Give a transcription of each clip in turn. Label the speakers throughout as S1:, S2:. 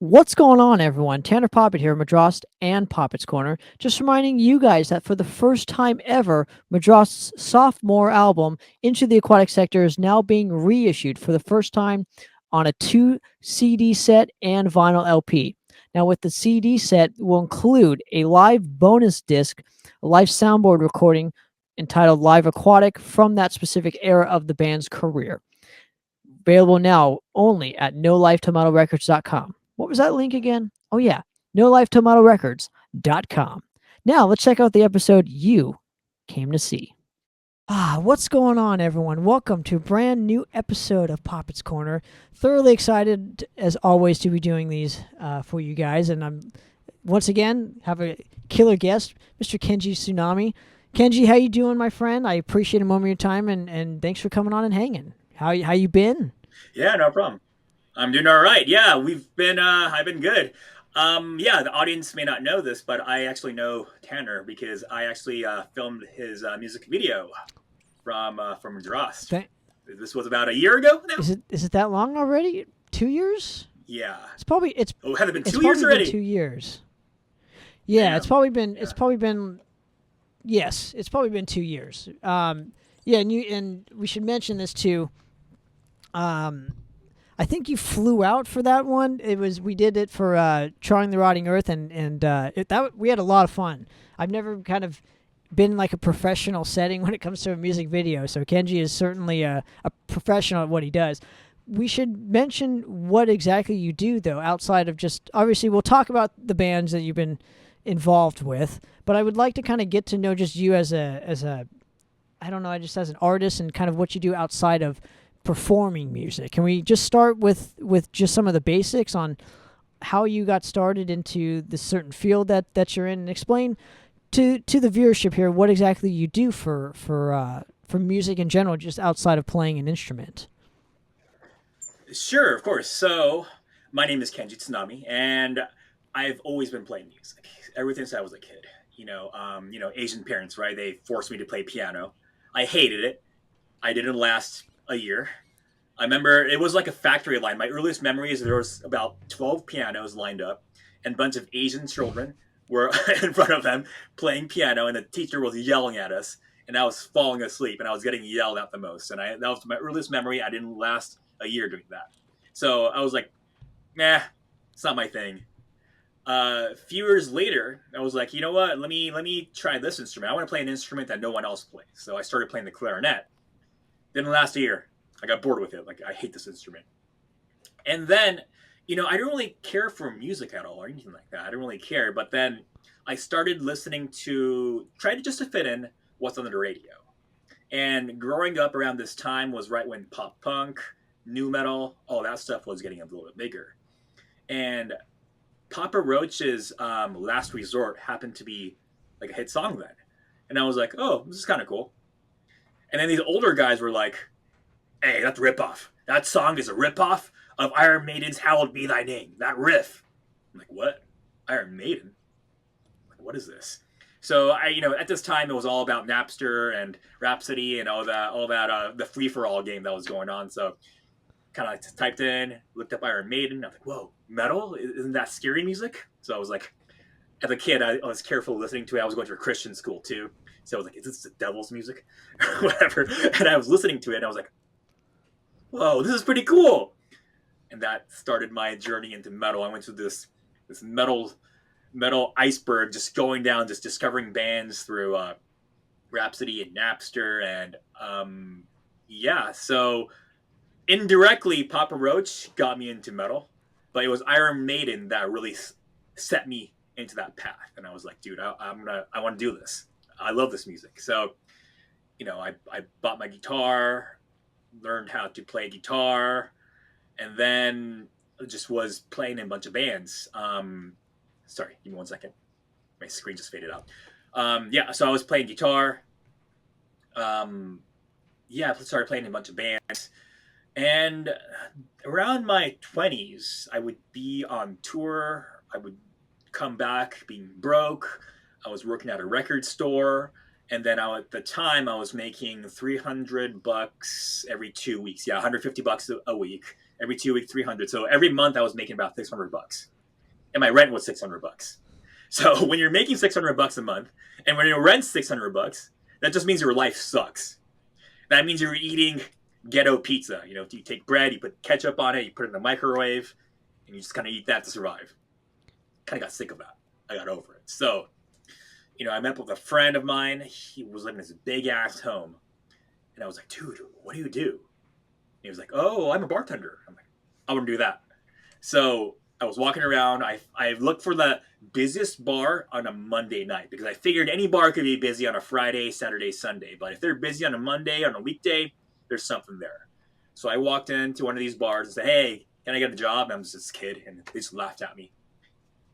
S1: What's going on, everyone? Tanner Poppitt here, Madrost and Poppitt's Corner. Just reminding you guys that for the first time ever, Madrost's sophomore album, Into the Aquatic Sector, is now being reissued for the first time on a 2 CD set and vinyl LP. Now, with the CD set, will include a live bonus disc, a live soundboard recording entitled Live Aquatic from that specific era of the band's career. Available now only at NoLifeTomatoRecords.com. What was that link again? Oh, yeah, NoLifeTomatoRecords.com. Now, let's check out the episode you came to see. What's going on, everyone? Welcome to a brand new episode of Poppitt's Corner. Thoroughly excited, as always, to be doing these for you guys. And I'm, once again, have a killer guest, Mr. Kenji Tsunami. Kenji, how you doing, my friend? I appreciate a moment of your time, and thanks for coming on and hanging. How you been?
S2: Yeah, no problem. I'm doing all right. Yeah, I've been good. Yeah, the audience may not know this, but I actually know Tanner because I actually filmed his music video from Drost. This was about a year ago now.
S1: Is it that long already? 2 years?
S2: Yeah.
S1: It's
S2: Oh, has it been
S1: it's
S2: 2 years
S1: probably
S2: already?
S1: been 2 years. Yeah,
S2: Damn.
S1: it's probably been
S2: Yeah.
S1: it's probably been yes, it's probably been 2 years. Yeah, and we should mention this too. I think you flew out for that one. We did it for Trying the Rotting Earth, and we had a lot of fun. I've never kind of been in like a professional setting when it comes to a music video, so Kenji is certainly a professional at what he does. We should mention what exactly you do, though, outside of just, obviously we'll talk about the bands that you've been involved with, but I would like to kind of get to know just you as a I don't know, just as an artist and kind of what you do outside of performing music. Can we just start with just some of the basics on how you got started into this certain field that you're in, and explain to the viewership here what exactly you do for music in general, just outside of playing an instrument?
S2: Sure, of course. So, my name is Kenji Tsunami, and I've always been playing music ever since I was a kid. Asian parents, right? They forced me to play piano. I hated it. I didn't last a year. I remember it was like a factory line. My earliest memory is there was about 12 pianos lined up, and a bunch of Asian children were in front of them playing piano, and the teacher was yelling at us, and I was falling asleep, and I was getting yelled at the most. And that was my earliest memory. I didn't last a year doing that. So I was like, nah, it's not my thing. A few years later, I was like, you know what? Let me try this instrument. I want to play an instrument that no one else plays. So I started playing the clarinet. Didn't last a year. I got bored with it. Like, I hate this instrument. And then, I didn't really care for music at all or anything like that. I didn't really care. But then I started listening to, try to just to fit in what's on the radio. And growing up around this time was right when pop punk, new metal, all that stuff was getting a little bit bigger. And Papa Roach's Last Resort happened to be like a hit song then. And I was like, oh, this is kind of cool. And then these older guys were like, hey, that's a ripoff. That song is a ripoff of Iron Maiden's Hallowed Be Thy Name. That riff. I'm like, what? Iron Maiden? Like, what is this? So at this time it was all about Napster and Rhapsody and all that, the free for all game that was going on. So kind of like typed in, looked up Iron Maiden. I was like, whoa, metal? Isn't that scary music? So I was like, as a kid, I was careful listening to it. I was going to a Christian school too. So I was like, is this the devil's music? Whatever. And I was listening to it and I was like, whoa, this is pretty cool. And that started my journey into metal. I went through this metal iceberg, just going down, just discovering bands through Rhapsody and Napster. And yeah, so indirectly, Papa Roach got me into metal. But it was Iron Maiden that really set me into that path. And I was like, dude, I want to do this. I love this music. So, I bought my guitar, learned how to play guitar, and then just was playing in a bunch of bands. Sorry, give me 1 second. My screen just faded out. Yeah, so I was playing guitar. Yeah, I started playing in a bunch of bands. And around my 20s, I would be on tour. I would come back being broke. I was working at a record store. And then at the time, I was making $300 every 2 weeks. Yeah, $150 a week. Every 2 weeks, 300. So every month, I was making about $600. and my rent was $600. So when you're making $600 a month, and when your rent's $600, that just means your life sucks. That means you're eating ghetto pizza. You know, you take bread, you put ketchup on it, you put it in the microwave, and you just kind of eat that to survive. Kind of got sick of that. I got over it. So, you know, I met up with a friend of mine. He was living in this big ass home, and I was like, dude, what do you do? And he was like, oh, I'm a bartender. I'm like, I want to do that. So I was walking around. I looked for the busiest bar on a Monday night because I figured any bar could be busy on a Friday, Saturday, Sunday. But if they're busy on a Monday, on a weekday, there's something there. So I walked into one of these bars and said, hey, can I get a job? And I'm just this kid, and they just laughed at me.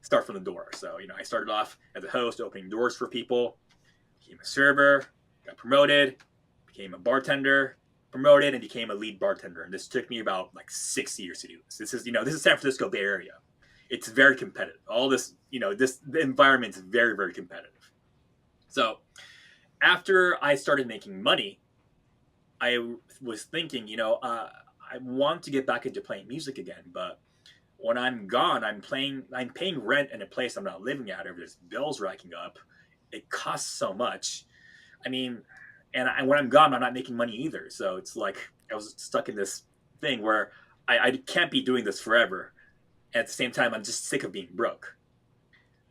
S2: Start from the door. So, you know, I started off as a host, opening doors for people, became a server, got promoted, became a bartender, promoted, and became a lead bartender. And this took me about like 6 years to do this. This is, you know, this is San Francisco Bay Area. It's very competitive. All this, you know, the environment is very, very competitive. So after I started making money, I was thinking, you know, I want to get back into playing music again, but when I'm gone, I'm paying rent in a place I'm not living at, or there's bills racking up. It costs so much. I mean, and when I'm gone, I'm not making money either. So it's like I was stuck in this thing where I can't be doing this forever. At the same time, I'm just sick of being broke.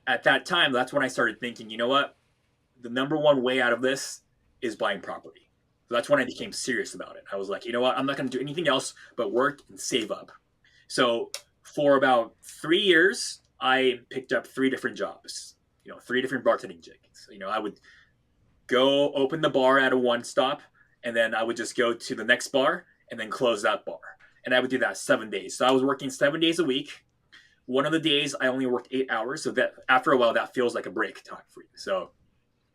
S2: At that time, that's when I started thinking, you know what? The number one way out of this is buying property. So that's when I became serious about it. I was like, you know what? I'm not going to do anything else but work and save up. So for about 3 years, I picked up 3 different jobs, you know, 3 different bartending gigs. You know, I would go open the bar at a one stop, and then I would just go to the next bar and then close that bar. And I would do that 7 days. So I was working 7 days a week. One of the days I only worked 8 hours. So that after a while, that feels like a break time for you. So,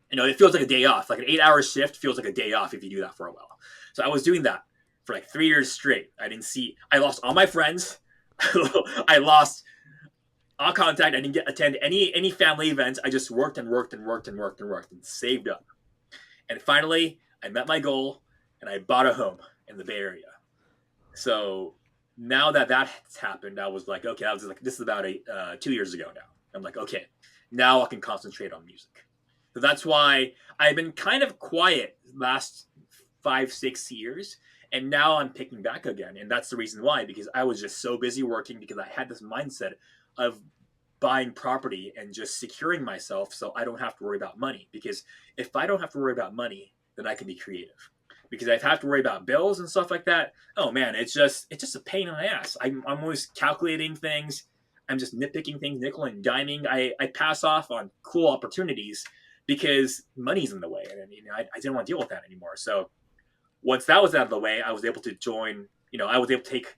S2: you know, it feels like a day off. Like an 8-hour shift feels like a day off if you do that for a while. So I was doing that for like 3 years straight. I lost all my friends. I lost all contact. I didn't attend any family events. I just worked and saved up. And finally, I met my goal, and I bought a home in the Bay Area. So now that that's happened, I was like, okay, this is about 2 years ago now. I'm like, okay, now I can concentrate on music. So that's why I've been kind of quiet last 5-6 years, and now I'm picking back again. And that's the reason why, because I was just so busy working, because I had this mindset of buying property and just securing myself so I don't have to worry about money. Because if I don't have to worry about money, then I can be creative. Because I have to worry about bills and stuff like that. Oh man, it's just a pain in the ass. I'm always calculating things. I'm just nitpicking things, nickel and diming. I pass off on cool opportunities because money's in the way, and you know, I didn't want to deal with that anymore. So once that was out of the way, I was able to join. You know, I was able to take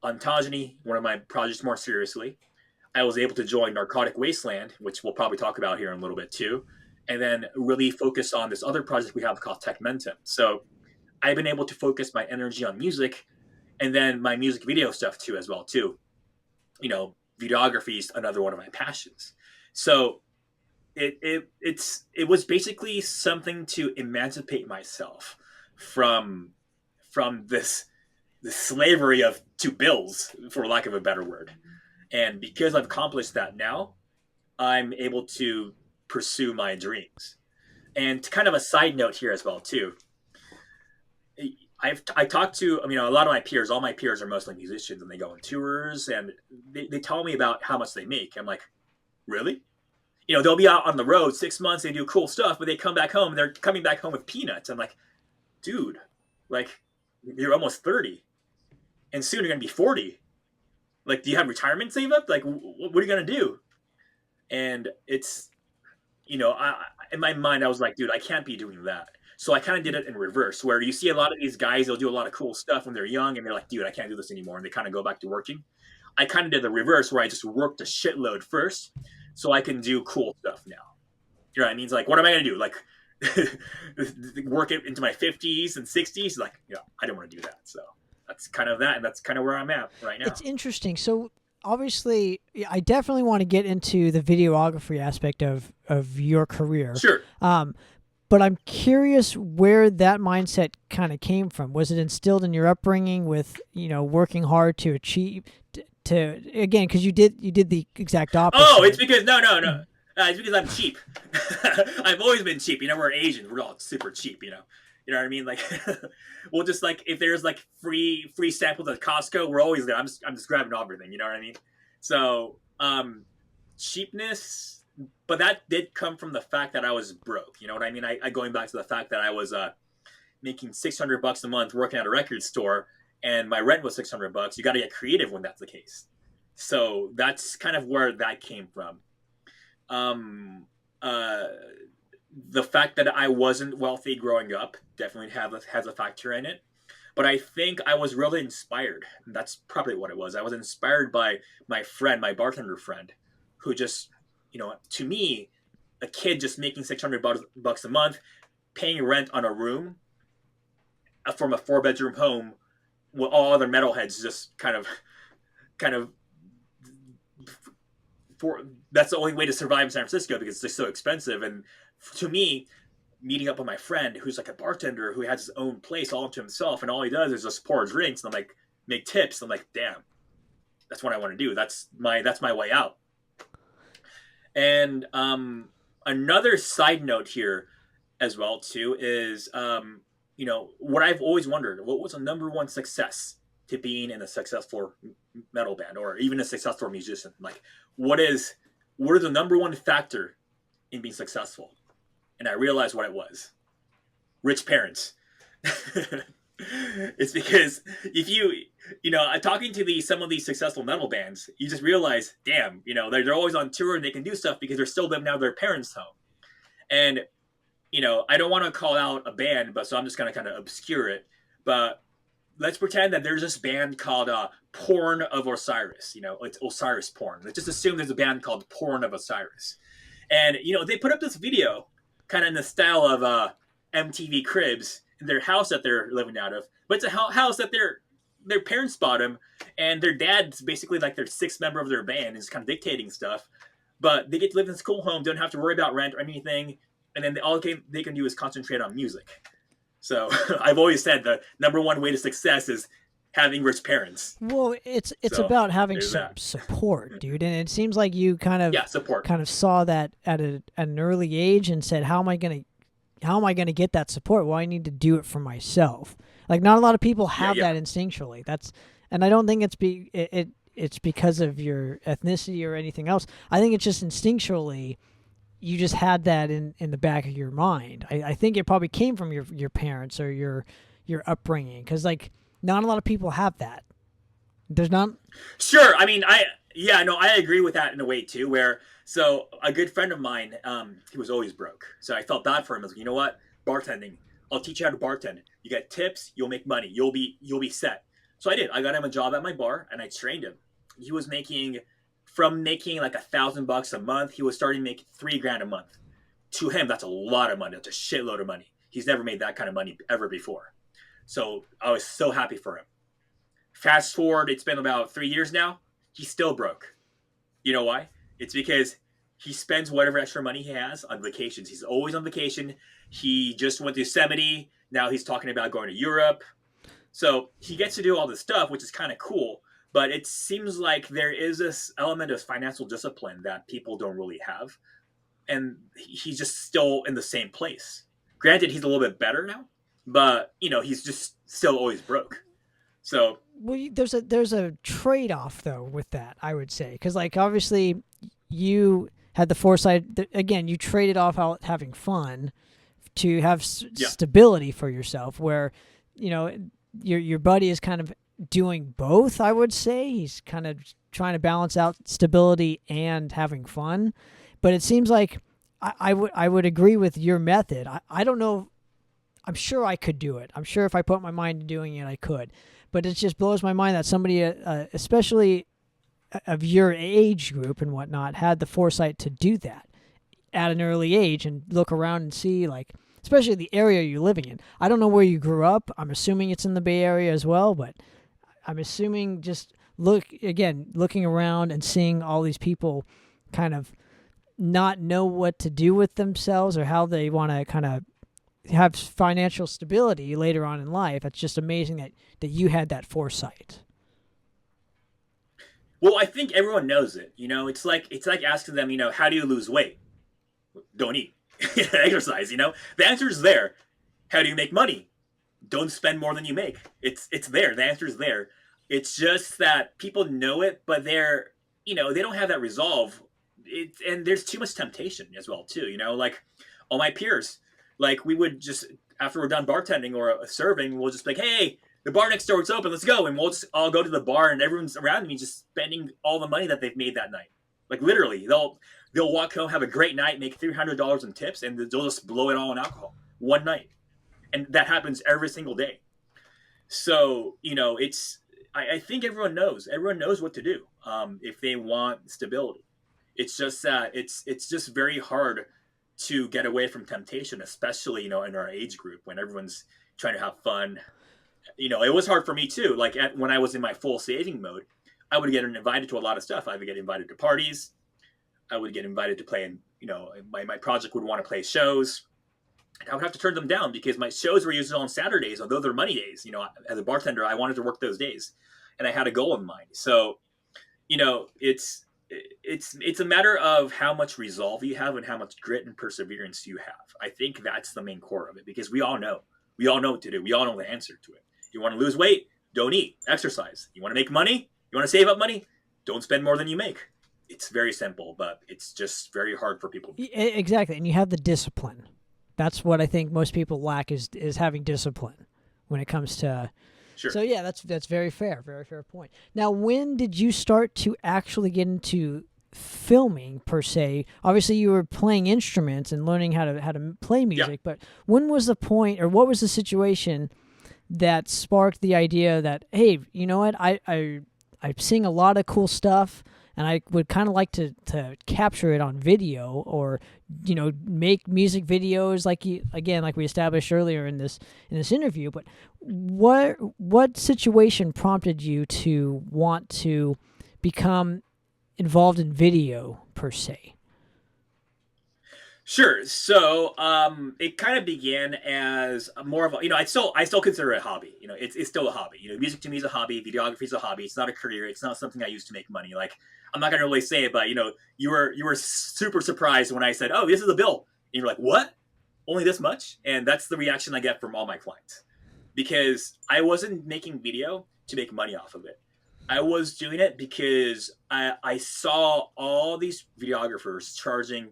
S2: ontogeny, one of my projects, more seriously. I was able to join Narcotic Wasteland, which we'll probably talk about here in a little bit too, and then really focus on this other project we have called Techmentum. So I've been able to focus my energy on music, and then my music video stuff too, as well too. You know, videography is another one of my passions. So it was basically something to emancipate myself from this slavery of to bills, for lack of a better word. And because I've accomplished that now, I'm able to pursue my dreams. And kind of a side note here as well too. I talked to, I mean, a lot of my peers. All my peers are mostly musicians, and they go on tours, and they tell me about how much they make. I'm like, really? You know, they'll be out on the road 6 months, they do cool stuff, but they come back home, and they're coming back home with peanuts. I'm like, dude, like, you're almost 30, and soon you're gonna be 40. Like, do you have retirement save up? Like, what are you gonna do? And it's, you know, in my mind, I was like, dude, I can't be doing that. So I kind of did it in reverse, where you see a lot of these guys, they'll do a lot of cool stuff when they're young, and they're like, dude, I can't do this anymore. And they kind of go back to working. I kind of did the reverse, where I just worked a shitload first so I can do cool stuff now. You know what I mean? It's like, what am I going to do? Like, work it into my 50s and 60s? Like, you know, I don't want to do that. So that's kind of that, and that's kind of where I'm at right now.
S1: It's interesting. So obviously, I definitely want to get into the videography aspect of your career.
S2: Sure.
S1: But I'm curious where that mindset kind of came from. Was it instilled in your upbringing with, you know, working hard to achieve to again because you did the exact opposite.
S2: Oh, it's because no. It's because I'm cheap. I've always been cheap. We're Asians. We're all super cheap. You know what I mean? Like, we'll just like if there's like free samples at Costco, we're always there. I'm just grabbing everything. You know what I mean? So cheapness, but that did come from the fact that I was broke. You know what I mean? I going back to the fact that I was making $600 a month working at a record store, and my rent was $600. You got to get creative when that's the case. So that's kind of where that came from. The fact that I wasn't wealthy growing up definitely has a factor in it. But I think I was really inspired. That's probably what it was. I was inspired by my friend, my bartender friend, who just, to me, a kid just making $600 a month, paying rent on a room from a 4-bedroom home with all other metalheads just kind of that's the only way to survive in San Francisco because it's just so expensive. And to me, meeting up with my friend who's like a bartender who has his own place all to himself, and all he does is just pour drinks and I'm like make tips. I'm like, damn, that's what I want to do. That's my way out. And another side note here as well too is what I've always wondered, what was the number one success to being in a successful metal band or even a successful musician? Like, what is the number one factor in being successful? And I realized what it was. Rich parents. It's because if talking to some of these successful metal bands, you just realize, damn, they're always on tour and they can do stuff because they're still living out of their parents' home. And, I don't want to call out a band, but so I'm just going to kind of obscure it. But let's pretend that there's this band called Porn of Osiris. It's Osiris Porn. Let's just assume there's a band called Porn of Osiris. And, they put up this video kind of in the style of MTV Cribs in their house that they're living out of. But it's a house that their parents bought them. And their dad's basically like their sixth member of their band is kind of dictating stuff. But they get to live in this cool home, don't have to worry about rent or anything. And then all they can do is concentrate on music. So I've always said the number one way to success is having rich parents.
S1: Well, it's about having some support, dude. And it seems like you kind of saw that at an early age and said, how am I gonna get that support? Well, I need to do it for myself. Like, not a lot of people have that instinctually. And I don't think it's because of your ethnicity or anything else. I think it's just instinctually. You just had that in the back of your mind. I think it probably came from your parents or your upbringing, because like not a lot of people have that. There's not. Sure,
S2: I mean, I agree with that in a way too. Where so a good friend of mine, he was always broke, so I felt bad for him. I was like, you know what, bartending, I'll teach you how to bartend. You get tips, you'll make money, you'll be set. So I did. I got him a job at my bar and I trained him. He was making like $1,000 a month, he was starting to make $3,000 a month. To him, that's a lot of money. That's a shitload of money. He's never made that kind of money ever before. So I was so happy for him. Fast forward, it's been about 3 years now. He's still broke. You know why? It's because he spends whatever extra money he has on vacations. He's always on vacation. He just went to Yosemite. Now he's talking about going to Europe. So he gets to do all this stuff, which is kind of cool. But it seems like there is this element of financial discipline that people don't really have. And he's just still in the same place. Granted, he's a little bit better now, but, he's just still always broke. So,
S1: well, there's a trade-off, though, with that, I would say. Because, like, obviously, you had the foresight. Again, you traded off having fun to have stability for yourself, where, your buddy is kind of doing both, I would say. He's kind of trying to balance out stability and having fun. But it seems like I would agree with your method. I don't know. I'm sure I could do it. I'm sure if I put my mind to doing it, I could. But it just blows my mind that somebody, especially of your age group and whatnot, had the foresight to do that at an early age and look around and see, like, especially the area you're living in. I don't know where you grew up. I'm assuming it's in the Bay Area as well, but I'm assuming just looking around and seeing all these people kind of not know what to do with themselves or how they want to kind of have financial stability later on in life. It's just amazing that you had that foresight.
S2: Well, I think everyone knows it. It's like asking them, how do you lose weight? Don't eat. Exercise. The answer is there. How do you make money? Don't spend more than you make. It's there. The answer is there. It's just that people know it, but they don't have that resolve. And there's too much temptation as well too. Like all my peers, like we would just after we're done bartending or serving, we'll just be like, hey, the bar next door is open. Let's go, and we'll just all go to the bar, and everyone's around me just spending all the money that they've made that night. Like literally, they'll walk home, have a great night, make $300 in tips, and they'll just blow it all on alcohol one night, and that happens every single day. So it's I think everyone knows. Everyone knows what to do if they want stability. It's just that it's just very hard to get away from temptation, especially in our age group when everyone's trying to have fun. It was hard for me too. Like when I was in my full saving mode, I would get invited to a lot of stuff. I would get invited to parties. I would get invited to play in. My project would want to play shows. I would have to turn them down because my shows were usually on Saturdays, although they're money days. As a bartender, I wanted to work those days, and I had a goal in mind. So, it's a matter of how much resolve you have and how much grit and perseverance you have. I think that's the main core of it because we all know what to do. We all know the answer to it. You want to lose weight? Don't eat. Exercise. You want to make money? You want to save up money? Don't spend more than you make. It's very simple, but it's just very hard for people.
S1: Exactly, and you have the discipline. That's what I think most people lack is having discipline when it comes to.
S2: Sure.
S1: So yeah, that's very fair point. Now, when did you start to actually get into filming per se? Obviously, you were playing instruments and learning how to play music, but when was the point, or what was the situation that sparked the idea that, hey, you know what, I'm seeing a lot of cool stuff, and I would kind of like to capture it on video, or make music videos like we established earlier in this interview. But what situation prompted you to want to become involved in video per se?
S2: Sure. So it kind of began as more of a, I still consider it a hobby. It's still a hobby. Music to me is a hobby. Videography is a hobby. It's not a career. It's not something I use to make money. Like I'm not gonna really say it, but you were super surprised when I said, "Oh, this is a bill," and you're like, "What? Only this much?" And that's the reaction I get from all my clients because I wasn't making video to make money off of it. I was doing it because I saw all these videographers charging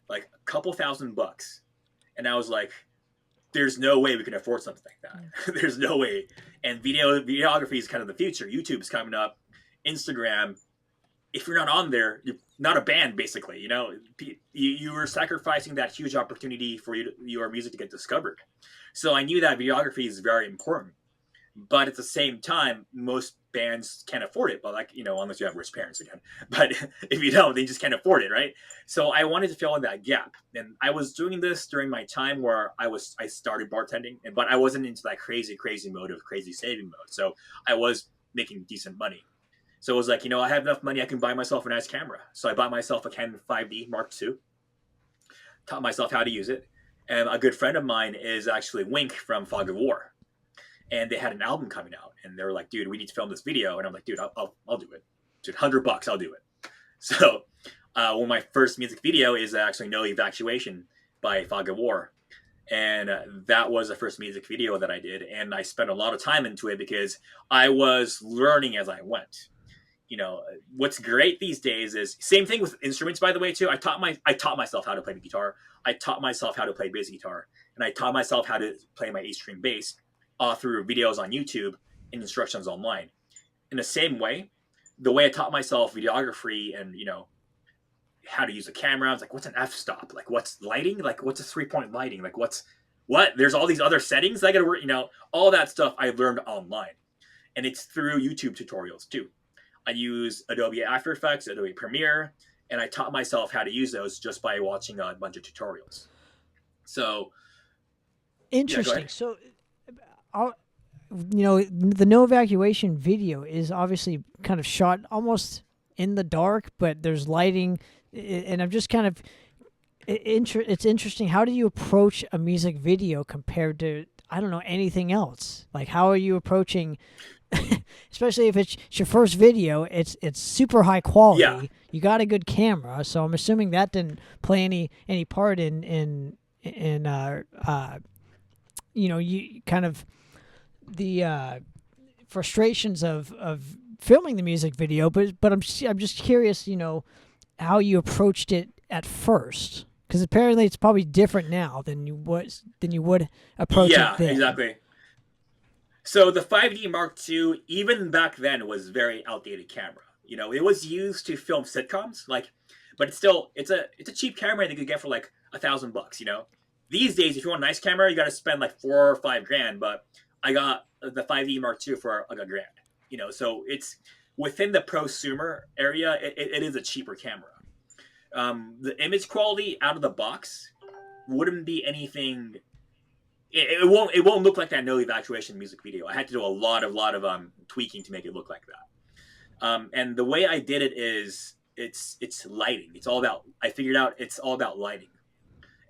S2: like a couple $1,000, and I was like, "There's no way we can afford something like that. There's no way." And videography is kind of the future. YouTube's coming up, Instagram. If you're not on there, you're not a band. Basically, you were sacrificing that huge opportunity for your music to get discovered. So I knew that videography is very important. But at the same time, most bands can't afford it. But unless you have rich parents again. But if you don't, they just can't afford it, right? So I wanted to fill in that gap, and I was doing this during my time where I started bartending, but I wasn't into that crazy mode of crazy saving mode. So I was making decent money. So it was like, I have enough money, I can buy myself a nice camera. So I bought myself a Canon 5D Mark II, taught myself how to use it. And a good friend of mine is actually Wink from Fog of War. And they had an album coming out, and they were like, "Dude, we need to film this video." And I'm like, "Dude, I'll do it. Dude, $100, I'll do it." So, my first music video is actually "No Evacuation" by Fog of War, and that was the first music video that I did, and I spent a lot of time into it because I was learning as I went. What's great these days is same thing with instruments, by the way, too. I taught myself how to play the guitar. I taught myself how to play bass guitar, and I taught myself how to play my 8-string bass. Through videos on YouTube and instructions online. In the same way, the way I taught myself videography and how to use a camera, I was like, what's an f-stop? Like, what's lighting? Like, what's a 3-point lighting? Like, what? There's all these other settings I got to work. All that stuff I learned online, and it's through YouTube tutorials too. I use Adobe After Effects, Adobe Premiere, and I taught myself how to use those just by watching a bunch of tutorials. So
S1: interesting. So. The No Evacuation video is obviously kind of shot almost in the dark, but there's lighting, and I'm just kind of it's interesting. How do you approach a music video compared to anything else? Like, how are you approaching especially if it's your first video, it's super high
S2: Yeah,
S1: quality. You got a good camera, so I'm assuming that didn't play any part in you kind of the frustrations of filming the music video. But I'm just curious, how you approached it at first, because apparently it's probably different now than you would approach it
S2: yeah,
S1: then.
S2: exactly. So the 5D Mark II, even back then, was very outdated camera. It was used to film sitcoms, but it's a cheap camera that you could get for like $1,000. These days, if you want a nice camera, you got to spend like 4 or 5 grand. But I got the 5D Mark II for like a grand. So it's within the prosumer area. It is a cheaper camera. The image quality out of the box wouldn't be anything. It won't look like that no evacuation music video. I had to do a lot of tweaking to make it look like that. And the way I did it is it's lighting. I figured out it's all about lighting.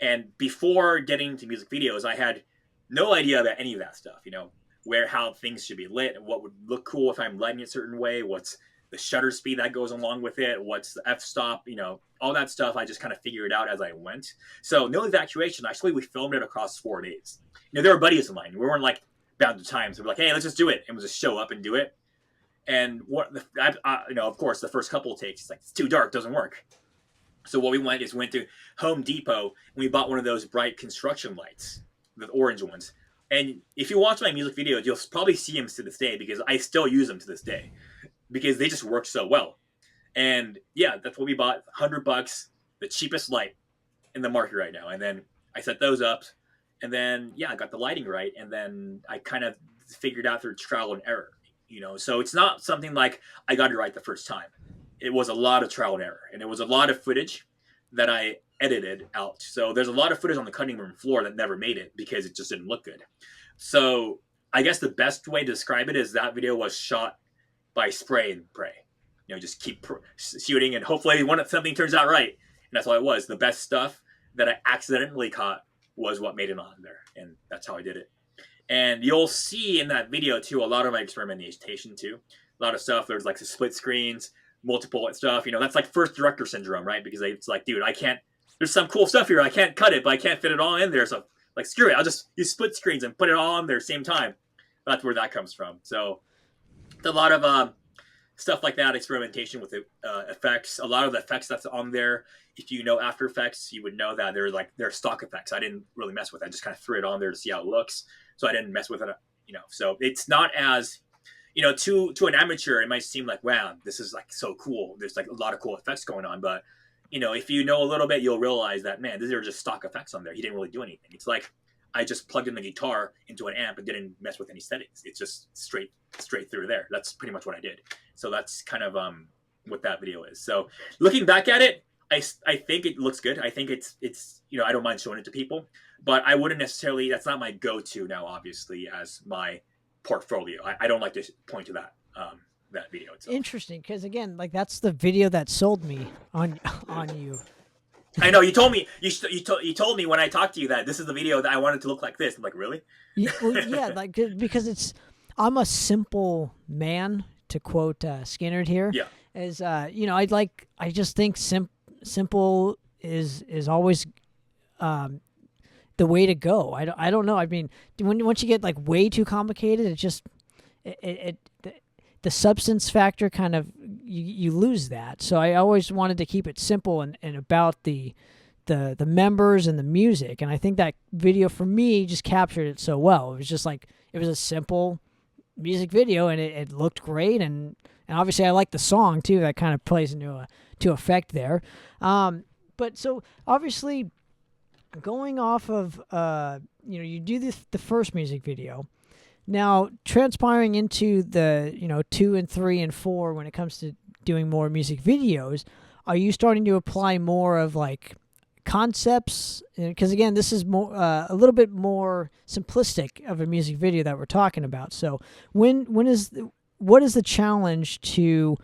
S2: And before getting to music videos, I had no idea about any of that stuff. How things should be lit and what would look cool if I'm lighting it a certain way. What's the shutter speed that goes along with it? What's the f-stop? All that stuff. I just kind of figured it out as I went. So no evacuation. Actually, we filmed it across 4 days. They were buddies of mine. We weren't like bound to time. So we're like, hey, let's just do it, and we'll just show up and do it. And of course, the first couple of takes, it's too dark, doesn't work. So what we went to Home Depot and we bought one of those bright construction lights, the orange ones. And if you watch my music videos, you'll probably see them to this day because I still use them to this day because they just work so well. And yeah, that's what we bought. $100, the cheapest light in the market right now. And then I set those up, and then I got the lighting right, and then I kind of figured out through trial and error. So it's not something like I got it right the first time. It was a lot of trial and error, and it was a lot of footage that I edited out. So there's a lot of footage on the cutting room floor that never made it because it just didn't look good. So I guess the best way to describe it is that video was shot by spray and pray. Just keep shooting, and hopefully something turns out right. And that's all it was. The best stuff that I accidentally caught was what made it on there, and that's how I did it. And you'll see in that video too a lot of my experimentation too. A lot of stuff. There's like the split screens, multiple stuff. That's like first director syndrome, right? Because it's like, dude, I can't. There's some cool stuff here. I can't cut it, but I can't fit it all in there. So like, screw it. I'll just use split screens and put it all on there at the same time. That's where that comes from. So it's a lot of stuff like that, experimentation with effects. A lot of the effects that's on there, if you know After Effects, you would know that they're stock effects. I didn't really mess with it. I just kind of threw it on there to see how it looks. So I didn't mess with it, So it's not as, to an amateur, it might seem like, wow, this is like so cool. There's like a lot of cool effects going on. But, if you know a little bit, you'll realize that, man, these are just stock effects on there. He didn't really do anything. It's like I just plugged in the guitar into an amp and didn't mess with any settings. It's just straight through there. That's pretty much what I did. So that's kind of what that video is. So looking back at it, I think it looks good. I think it's I don't mind showing it to people, but I wouldn't necessarily. That's not my go-to now, obviously, as my portfolio. I don't like to point to that video itself.
S1: Interesting, because again, like that's the video that sold me on you.
S2: I know you told me you told me when I talked to you that this is the video that I wanted to look like this. I'm like, really?
S1: Yeah, like because I'm a simple man, to quote Skinner here.
S2: Yeah.
S1: As I just think simple is always the way to go. I don't know. I mean, once you get like way too complicated, it just the substance factor kind of you lose that. So I always wanted to keep it simple and about the members and the music. And I think that video for me just captured it so well. It was just like it was a simple music video, and it looked great. And obviously I like the song too. That kind of plays into to effect there. But so obviously going off of you do the first music video. Now, transpiring into the 2 and 3 and 4 when it comes to doing more music videos, are you starting to apply more of like concepts? Because again, this is more a little bit more simplistic of a music video that we're talking about. So what is the challenge to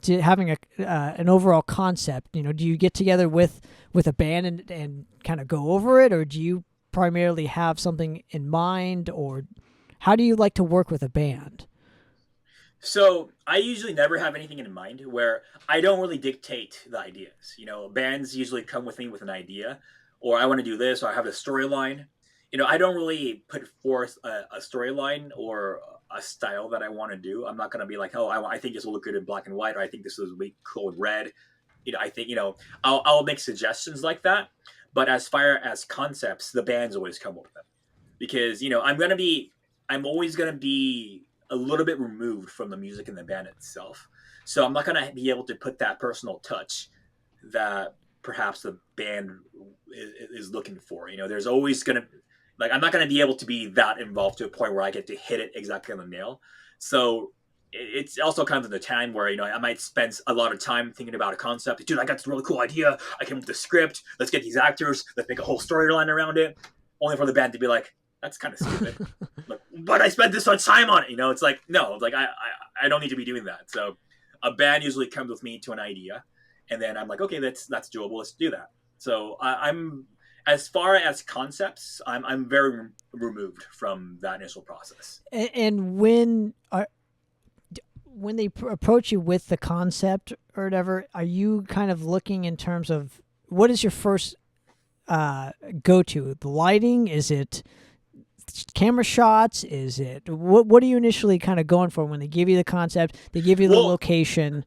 S1: having an overall concept? Do you get together with a band and kind of go over it, or do you primarily have something in mind, or how do you like to work with a band?
S2: So I usually never have anything in mind where I don't really dictate the ideas. Bands usually come with me with an idea, or I want to do this, or I have a storyline. I don't really put forth a storyline or a style that I want to do. I'm not going to be like, oh, I think this will look good in black and white, or I think this will be cool with red. I think I'll make suggestions like that. But as far as concepts, the bands always come up with them because I'm always gonna be a little bit removed from the music and the band itself. So I'm not gonna be able to put that personal touch that perhaps the band is looking for. There's always gonna like I'm not gonna be able to be that involved to a point where I get to hit it exactly on the nail. So it's also comes at a time where I might spend a lot of time thinking about a concept. Dude, I got this really cool idea. I came up with a script. Let's get these actors. Let's make a whole storyline around it. Only for the band to be like, that's kind of stupid. Like, but I spent this much time on it. It's like no, like I don't need to be doing that. So a band usually comes with me to an idea, and then I'm like, okay, that's doable. Let's do that. So I'm as far as concepts, I'm very removed from that initial process.
S1: And when they approach you with the concept or whatever, are you kind of looking in terms of what is your first go to? The lighting? Is it camera shots? Is it what are you initially kind of going for when they give you the concept? They give you the location.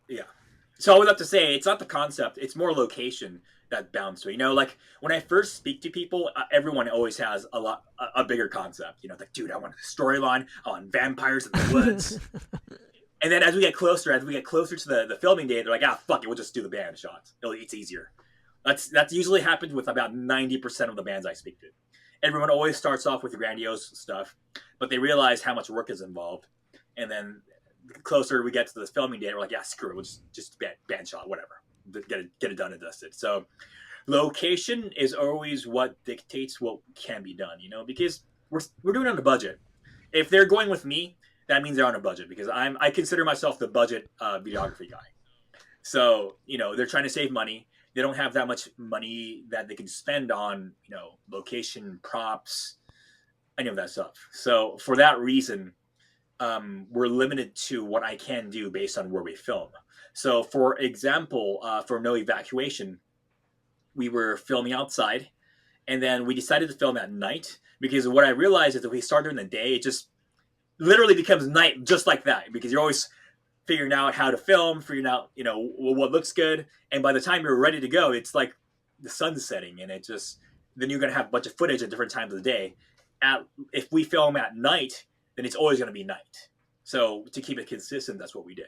S2: Yeah. So I would have to say it's not the concept; it's more location that bounds to it. Like when I first speak to people, everyone always has a bigger concept. Like, dude, I want a storyline on vampires in the woods. And then as we get closer to the filming date, they're like, fuck it, we'll just do the band shots. It's easier. That's usually happens with about 90% of the bands I speak to. Everyone always starts off with the grandiose stuff, but they realize how much work is involved. And then the closer we get to the filming date, we're like, screw it, we'll just band shot, whatever. Get it done and dusted. So location is always what dictates what can be done, because we're doing it on a budget. If they're going with me, that means they're on a budget because I consider myself the budget videography guy. So, they're trying to save money. They don't have that much money that they can spend on, location, props, any of that stuff. So for that reason, we're limited to what I can do based on where we film. So for example, for No Evacuation, we were filming outside and then we decided to film at night because what I realized is that if we start during the day, it just literally becomes night just like that because you're always figuring out how to film, figuring out, what looks good. And by the time you're ready to go, it's like the sun's setting and then you're going to have a bunch of footage at different times of the day. If we film at night, then it's always going to be night. So to keep it consistent, that's what we did.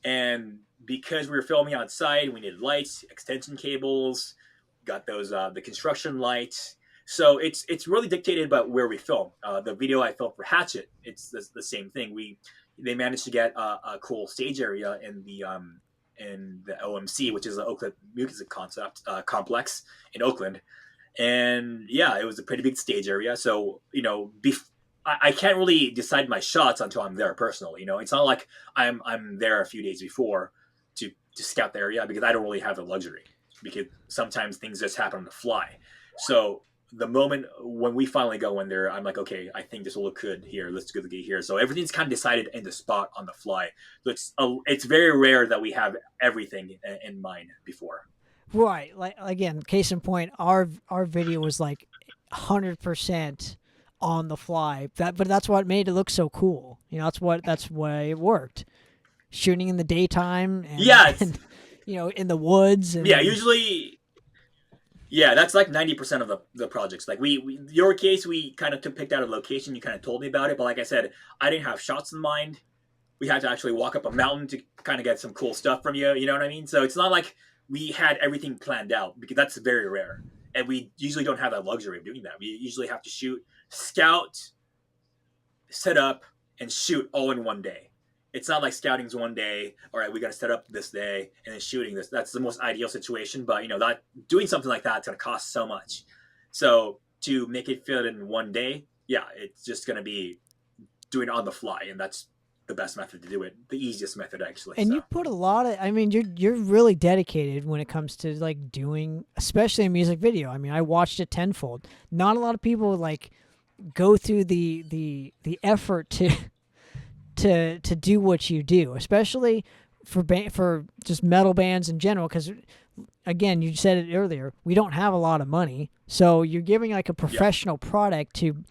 S2: And because we were filming outside, we needed lights, extension cables, got those, the construction lights. So it's really dictated by where we film. The video I filmed for Hatchet, it's the same thing. They managed to get a cool stage area in the OMC, which is the Oakland Music Complex in Oakland, and it was a pretty big stage area. So I can't really decide my shots until I'm there personally. It's not like I'm there a few days before to scout the area because I don't really have the luxury because sometimes things just happen on the fly. So the moment when we finally go in there, I'm like, okay, I think this will look good here. Let's go here. So everything's kind of decided in the spot on the fly. So it's very rare that we have everything in mind before.
S1: Right. Like again, case in point, our video was like 100% on the fly. But that's what made it look so cool. That's why it worked. Shooting in the daytime and, and in the woods and
S2: usually that's like 90% of the projects. Like your case, we kind of picked out a location. You kind of told me about it, but like I said, I didn't have shots in mind. We had to actually walk up a mountain to kind of get some cool stuff from you. You know what I mean? So it's not like we had everything planned out because that's very rare, and we usually don't have that luxury of doing that. We usually have to shoot, scout, set up, and shoot all in one day. It's not like scouting's one day. All right, we got to set up this day and then shooting this. That's the most ideal situation. But that doing something like that's going to cost so much. So to make it fit in one day, it's just going to be doing it on the fly, and that's the best method to do it. The easiest method, actually.
S1: And you put a lot of. I mean, you're really dedicated when it comes to like doing, especially a music video. I mean, I watched it tenfold. Not a lot of people like go through the effort to do what you do, especially for just metal bands in general. Because again, you said it earlier, we don't have a lot of money, so you're giving like a
S2: Yeah.
S1: professional product to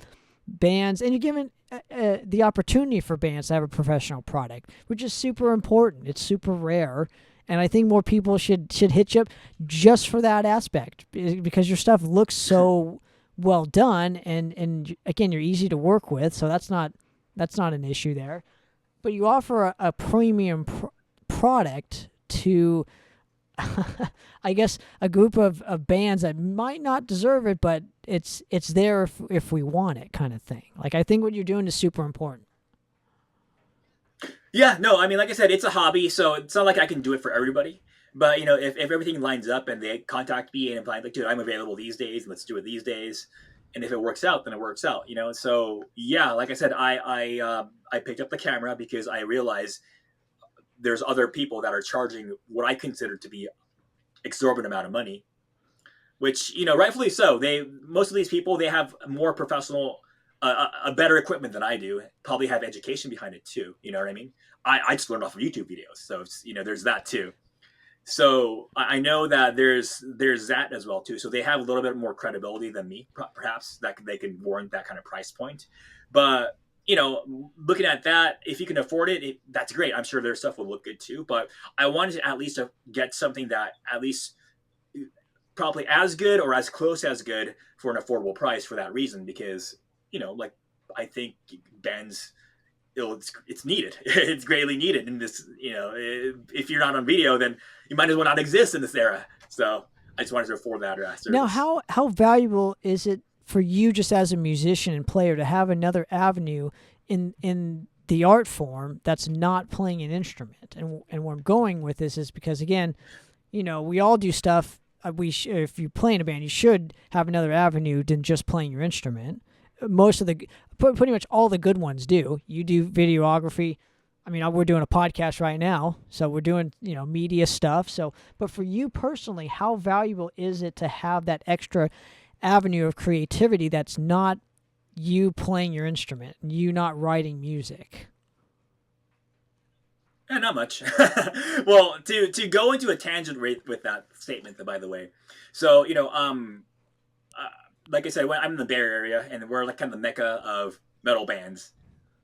S1: bands, and you're giving the opportunity for bands to have a professional product, which is super important. It's super rare, and I think more people should hit you up just for that aspect, because your stuff looks so well done, and again, you're easy to work with, so that's not an issue there. But you offer a premium product to I guess a group of bands that might not deserve it, but it's there if we want it, kind of thing. Like, I think what you're doing is super important.
S2: Yeah, no, I mean, like I said, it's a hobby, so it's not like I can do it for everybody. But if everything lines up and they contact me and I'm like, dude, I'm available these days, and let's do it these days. And if it works out, then it works out. So yeah, like I said, I picked up the camera because I realized there's other people that are charging what I consider to be exorbitant amount of money, which rightfully so. They Most of these people, they have more professional, a better equipment than I do. Probably have education behind it too. You know what I mean? I just learned off of YouTube videos, so there's that too. So I know that there's that as well too. So they have a little bit more credibility than me, perhaps, that they can warrant that kind of price point. But looking at that, if you can afford it, that's great. I'm sure their stuff will look good too. But I wanted to at least get something that at least probably as good or as close as good for an affordable price for that reason, because like, I think bands, it's needed. It's greatly needed in this. If you're not on video, then you might as well not exist in this era. So I just wanted to afford that
S1: Now,
S2: service.
S1: how valuable is it for you, just as a musician and player, to have another avenue in the art form that's not playing an instrument? And where I'm going with this is because, again, we all do stuff. If you play in a band, you should have another avenue than just playing your instrument. Most of pretty much all the good ones do. You do videography. I mean, we're doing a podcast right now, so we're doing media stuff. So, but for you personally, how valuable is it to have that extra avenue of creativity that's not you playing your instrument, you not writing music?
S2: Not much. Well, to go into a tangent with that statement, by the way. So uh, like I said, I'm in the Bay Area, and we're like kind of the mecca of metal bands.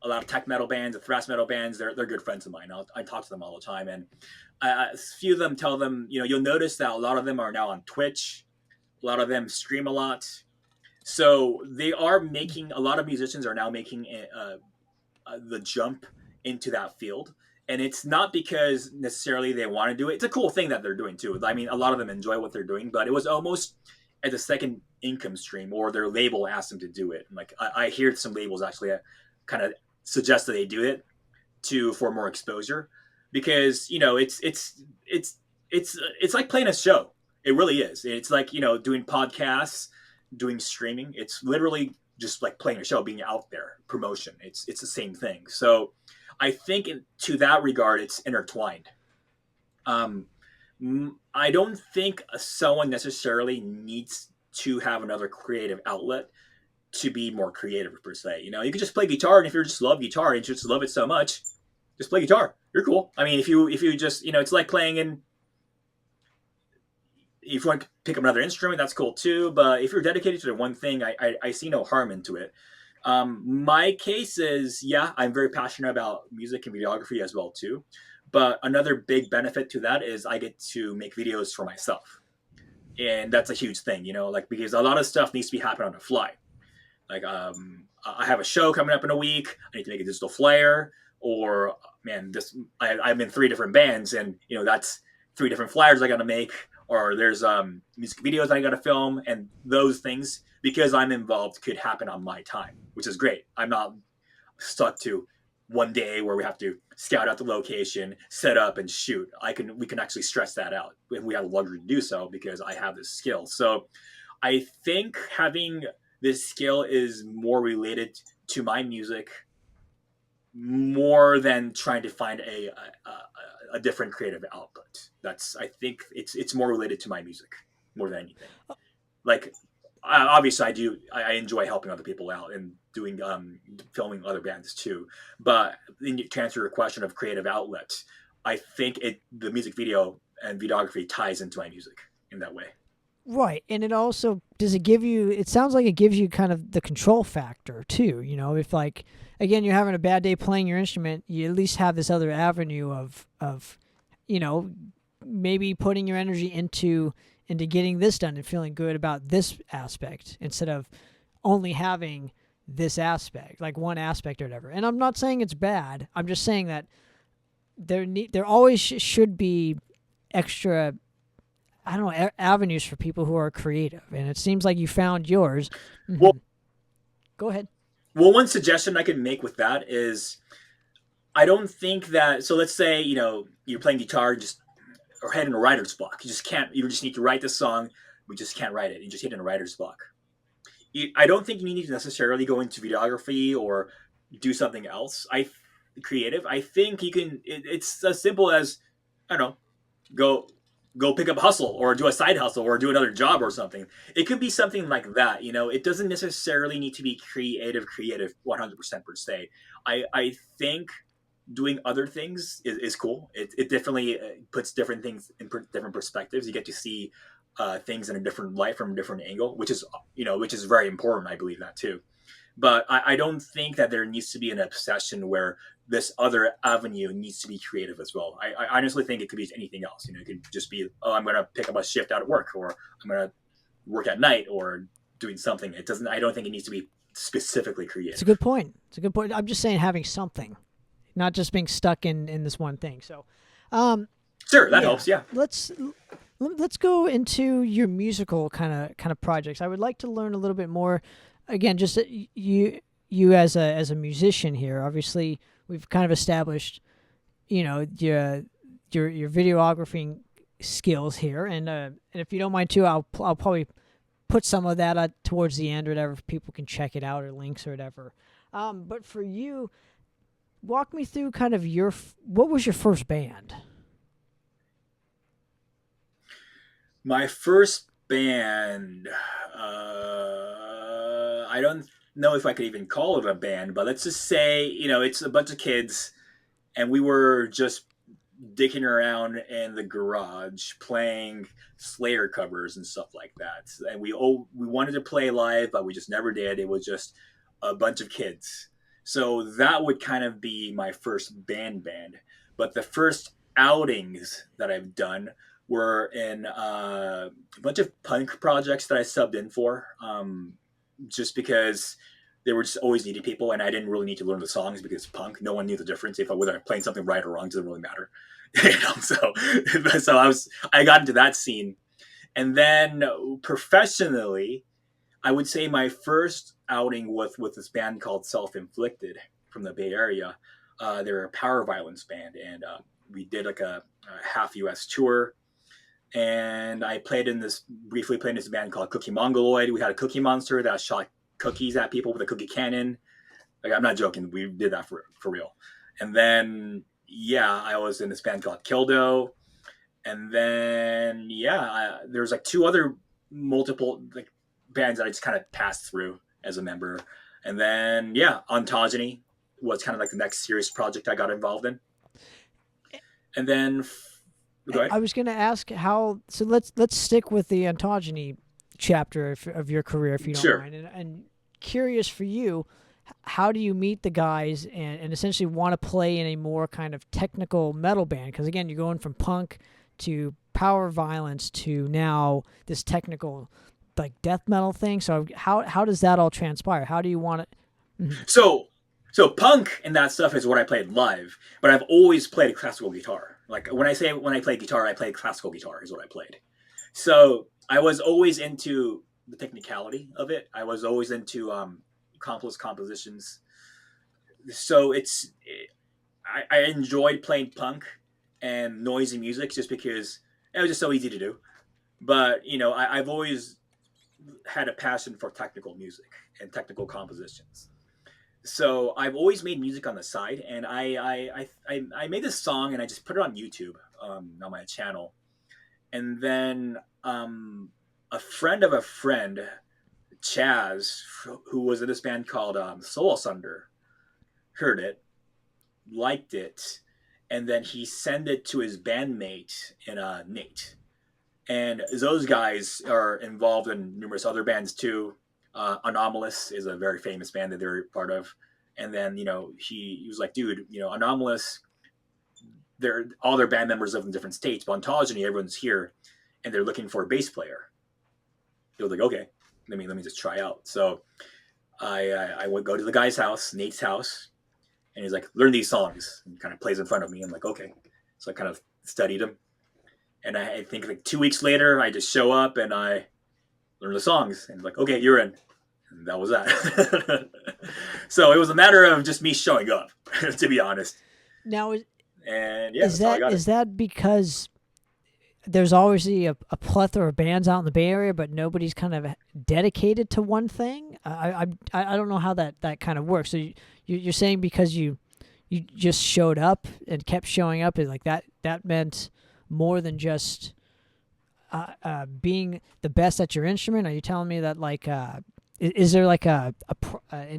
S2: A lot of tech metal bands, the thrash metal bands. They're good friends of mine. I talk to them all the time, and a few of them tell them, you'll notice that a lot of them are now on Twitch. A lot of them stream a lot, so they are making, a lot of musicians are now making the jump into that field. And it's not because necessarily they want to do it. It's a cool thing that they're doing too. I mean, a lot of them enjoy what they're doing, but it was almost as a second income stream, or their label asked them to do it. And like, I hear some labels actually kind of suggest that they do it for more exposure, because it's like playing a show. It really is. It's like doing podcasts, doing streaming. It's literally just like playing a show, being out there, promotion. It's the same thing. So I think to that regard, it's intertwined. Um, I don't think someone necessarily needs to have another creative outlet to be more creative per se. You can just play guitar, and if you just love guitar and you just love it so much, just play guitar. You're cool. I mean, if you just it's like playing in. If you want to pick up another instrument, that's cool too. But if you're dedicated to the one thing, I see no harm into it. My case is, yeah, I'm very passionate about music and videography as well too. But another big benefit to that is I get to make videos for myself, and that's a huge thing, like, because a lot of stuff needs to be happening on the fly. Like, I have a show coming up in a week. I need to make a digital flyer, or man, I'm in 3 different bands, and that's 3 different flyers I got to make, or there's music videos I got to film, and those things, because I'm involved, could happen on my time, which is great. I'm not stuck to one day where we have to scout out the location, set up, and shoot. We can actually stress that out if we have the luxury to do so, because I have this skill. So I think having this skill is more related to my music, more than trying to find a different creative output. I think it's more related to my music more than anything. Like, obviously I do. I enjoy helping other people out and doing filming other bands too. But to answer your question of creative outlets, I think the music video and videography ties into my music in that way.
S1: Right. And it also does it give you it sounds like it gives you kind of the control factor too, you know, if like again you're having a bad day playing your instrument, you at least have this other avenue of you know, maybe putting your energy into getting this done and feeling good about this aspect instead of only having this aspect, like one aspect or whatever. And I'm not saying it's bad. I'm just saying that there always should be extra I don't know avenues for people who are creative, and it seems like you found yours.
S2: Well,
S1: Mm-hmm. Go ahead.
S2: well, one suggestion I can make with that is I don't think that. So let's say you're playing guitar, just or head in a writer's block. You just can't. You just need to write this song. We just can't write it. You just hit in a writer's block. I don't think you need to necessarily go into videography or do something else. Creative. I think you can. It's as simple as I don't know. Go go pick up a hustle or do a side hustle or do another job or something. It could be something like that. It doesn't necessarily need to be creative 100% per se. I think doing other things is cool. It definitely puts different things in different perspectives. You get to see things in a different light from a different angle, which is very important. I believe that too. But I don't think that there needs to be an obsession where this other avenue needs to be creative as well. I honestly think it could be anything else. It could just be, oh, I'm going to pick up a shift out of work, or I'm going to work at night, or doing something. It doesn't. I don't think it needs to be specifically
S1: It's a
S2: creative.
S1: good point. It's a good point. I'm just saying having something, not just being stuck in this one thing. So, um,
S2: Sure, that
S1: yeah,
S2: helps. Yeah.
S1: let's let's go into your musical kind of projects. I would like to learn a little bit more. Again, just you as a musician here. Obviously, we've kind of established your videography skills here, and if you don't mind too, I'll probably put some of that towards the end or whatever. People can check it out or links or whatever. But for you, walk me through kind of what was your first band?
S2: My first band, I don't know if I could even call it a band, but let's just say, it's a bunch of kids, and we were just dicking around in the garage playing Slayer covers and stuff like that. And we wanted to play live, but we just never did. It was just a bunch of kids. So that would kind of be my first band. But the first outings that I've done were in a bunch of punk projects that I subbed in for, just because they were just always needed people, and I didn't really need to learn the songs because punk, no one knew the difference if whether I'm playing something right or wrong doesn't really matter. So so I got into that scene, and then professionally, I would say my first outing with this band called Self Inflicted from the Bay Area. They're a power violence band, and we did like a half U.S. tour. And I briefly played in this band called Cookie Mongoloid. We had a cookie monster that shot cookies at people with a cookie cannon. Like, I'm not joking. We did that for real. And then, yeah, I was in this band called Kildo. And then, yeah, there's like two other multiple like bands that I just kind of passed through as a member. And then, yeah, Ontogeny was kind of like the next serious project I got involved in. And then, go ahead.
S1: I was going to ask how. So let's stick with the ontogeny chapter of your career, if you don't
S2: Sure.
S1: mind. And curious for you, how do you meet the guys and essentially want to play in a more kind of technical metal band? Because again, you're going from punk to power violence to now this technical like death metal thing. So how does that all transpire? How do you want it? Mm-hmm.
S2: So punk and that stuff is what I played live, but I've always played classical guitar. Like when I played guitar, I played classical guitar is what I played. So I was always into the technicality of it. I was always into complex compositions. So I enjoyed playing punk and noisy music just because it was just so easy to do. But I've always had a passion for technical music and technical compositions. So I've always made music on the side, and I made this song and I just put it on YouTube, on my channel, and then a friend of a friend Chaz, who was in this band called Soul Sunder, heard it, liked it, and then he sent it to his bandmate in Nate. And those guys are involved in numerous other bands too. Anomalous is a very famous band that they're part of. And then, he was like, dude, Anomalous, they're all their band members live in different states. But Ontogeny, everyone's here, and they're looking for a bass player. He was like, okay, let me just try out. So I would go to the guy's house, Nate's house, and he's like, learn these songs, and kind of plays in front of me. I'm like, okay. So I kind of studied them, and I think like 2 weeks later, I just show up and I learn the songs, and like, okay, you're in. And that was that. So it was a matter of just me showing up, to be honest.
S1: Now,
S2: And yeah,
S1: is that because there's obviously a plethora of bands out in the Bay Area, but nobody's kind of dedicated to one thing? I don't know how that kind of works. So you're saying because you just showed up and kept showing up, is like that meant more than just being the best at your instrument? Are you telling me that like is there like an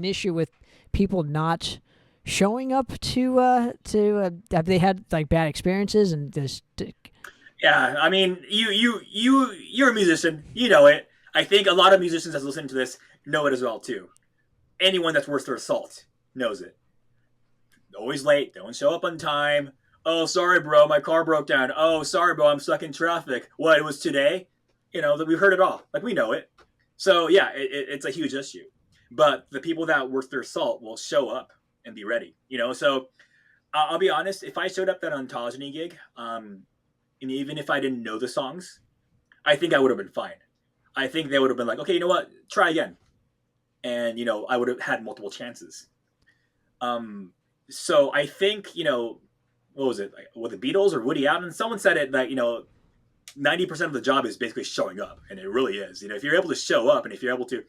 S1: issue with people not showing up to have they had like bad experiences and just?
S2: Yeah, I mean, you're a musician, you know it. I think a lot of musicians that's listening to this know it as well too. Anyone that's worth their salt knows it. Always late, don't show up on time. Oh, sorry, bro, my car broke down. Oh, sorry, bro, I'm stuck in traffic. What, it was today? We've heard it all. Like, we know it. So yeah, it's a huge issue. But the people that worth their salt will show up and be ready. So I'll be honest. If I showed up at an Ontogeny gig, and even if I didn't know the songs, I think I would have been fine. I think they would have been like, okay, you know what? Try again. And, I would have had multiple chances. So I think, what was it? Like, with the Beatles or Woody Allen? Someone said it that, 90% of the job is basically showing up. And it really is. If you're able to show up and if you're able to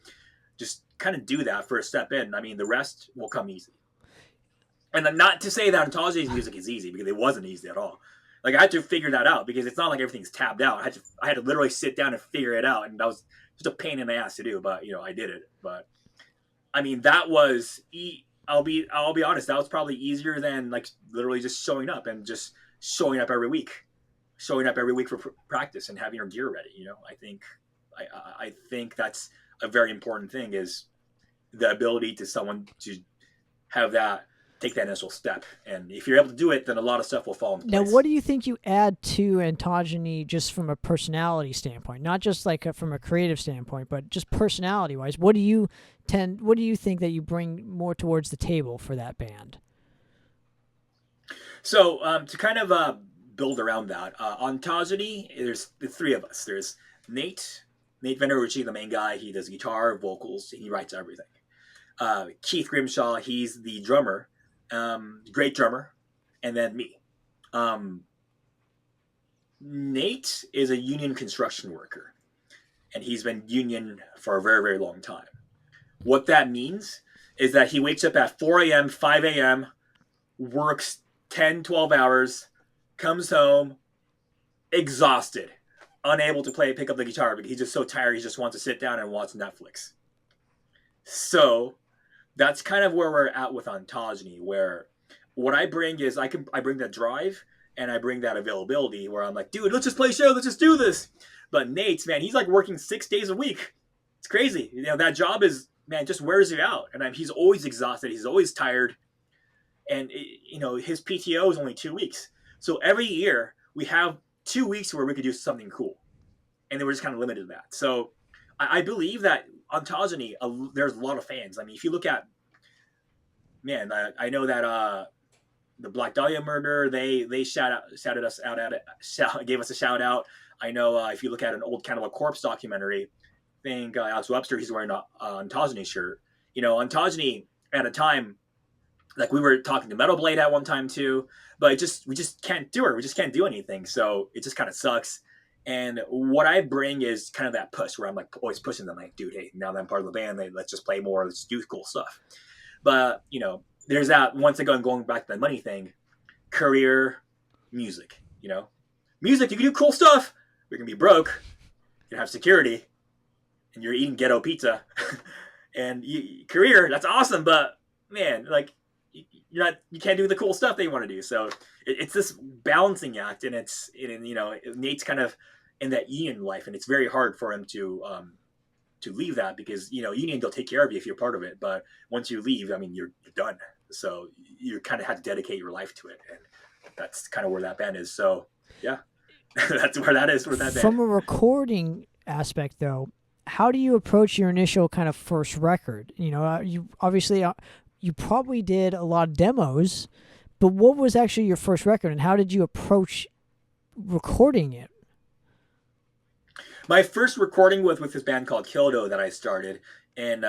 S2: just kind of do that for a step in, I mean, the rest will come easy. And then not to say that Ontogeny's music is easy, because it wasn't easy at all. Like, I had to figure that out, because it's not like everything's tabbed out. I had to literally sit down and figure it out, and that was just a pain in the ass to do. But I did it. But I mean, that was I'll be honest, that was probably easier than like literally just showing up and just showing up every week for practice and having your gear ready. I think that's a very important thing, is the ability to someone to have that. Take that initial step, and if you're able to do it, then a lot of stuff will fall into place.
S1: Now, what do you think you add to Ontogeny just from a personality standpoint, not just like from a creative standpoint, but just personality wise? What do you think that you bring more towards the table for that band?
S2: So to kind of build around that, Ontogeny, there's the three of us. There's Nate Venerucci, the main guy. He does guitar, vocals, he writes everything. Keith Grimshaw, he's the drummer. Great drummer, and then me. Nate is a union construction worker, and he's been union for a very, very long time. What that means is that he wakes up at 4 a.m., 5 a.m., works 10, 12 hours, comes home, exhausted, unable to pick up the guitar because he's just so tired, he just wants to sit down and watch Netflix. So that's kind of where we're at with Ontogeny, where what I bring is I bring that drive and I bring that availability, where I'm like, dude, let's just play a show, let's just do this. But Nate's, man, he's like working 6 days a week. It's crazy. That job is, man, just wears you out. And he's always exhausted. He's always tired. And, his PTO is only 2 weeks. So every year we have 2 weeks where we could do something cool. And then we're just kind of limited to that. So I believe that Ontogeny, there's a lot of fans. I mean, if you look at, man, I know that the Black Dahlia murder, they shouted us out at it, gave us a shout out. I know if you look at an old Cannibal Corpse documentary, I think Alex Webster, he's wearing an Ontogeny shirt. Ontogeny at a time, like we were talking to Metal Blade at one time too, but we just can't do it. We just can't do anything. So it just kind of sucks. And what I bring is kind of that push, where I'm like always pushing them, like, dude, hey, now that I'm part of the band, let's just play more, let's do cool stuff. But there's that, once again, going back to the money thing, career, music. Music, you can do cool stuff. We can be broke, you can have security, and you're eating ghetto pizza, and career that's awesome, but man, like you can't do the cool stuff they want to do. So it's this balancing act, and Nate's kind of in that union life, and it's very hard for him to leave that because union they'll take care of you if you're part of it, but once you leave, I mean you're done. So you kind of have to dedicate your life to it, and that's kind of where that band is. So yeah, that's where that is with that band.
S1: From a recording aspect, though, how do you approach your initial kind of first record? You obviously you probably did a lot of demos, but what was actually your first record, and how did you approach recording it?
S2: My first recording was with this band called Kildo that I started, and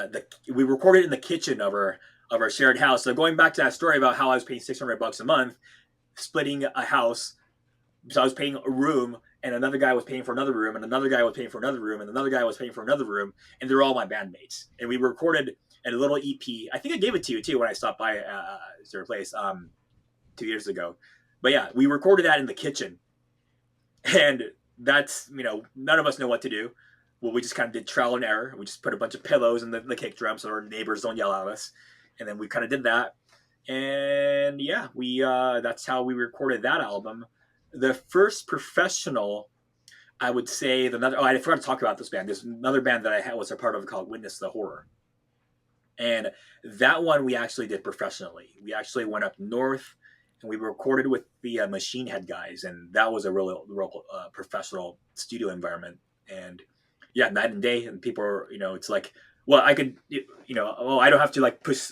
S2: we recorded in the kitchen of our shared house. So going back to that story about how I was paying $600 a month, splitting a house. So I was paying a room, and another guy was paying for another room, and another guy was paying for another room, and another guy was paying for another room, and they're all my bandmates. And we recorded a little EP. I think I gave it to you too when I stopped by their place 2 years ago. But yeah, we recorded that in the kitchen, and that's none of us know what to do. Well, we just kind of did trial and error. We just put a bunch of pillows in the kick drum so our neighbors don't yell at us, and then we kind of did that. And yeah, we that's how we recorded that album. The first professional, I would say, I forgot to talk about this band. There's another band that I was a part of called Witness the Horror, and that one we actually did professionally. We actually went up north and we recorded with the Machine Head guys, and that was a real professional studio environment. And yeah, night and day. And people are, it's like, well, I could, I don't have to like push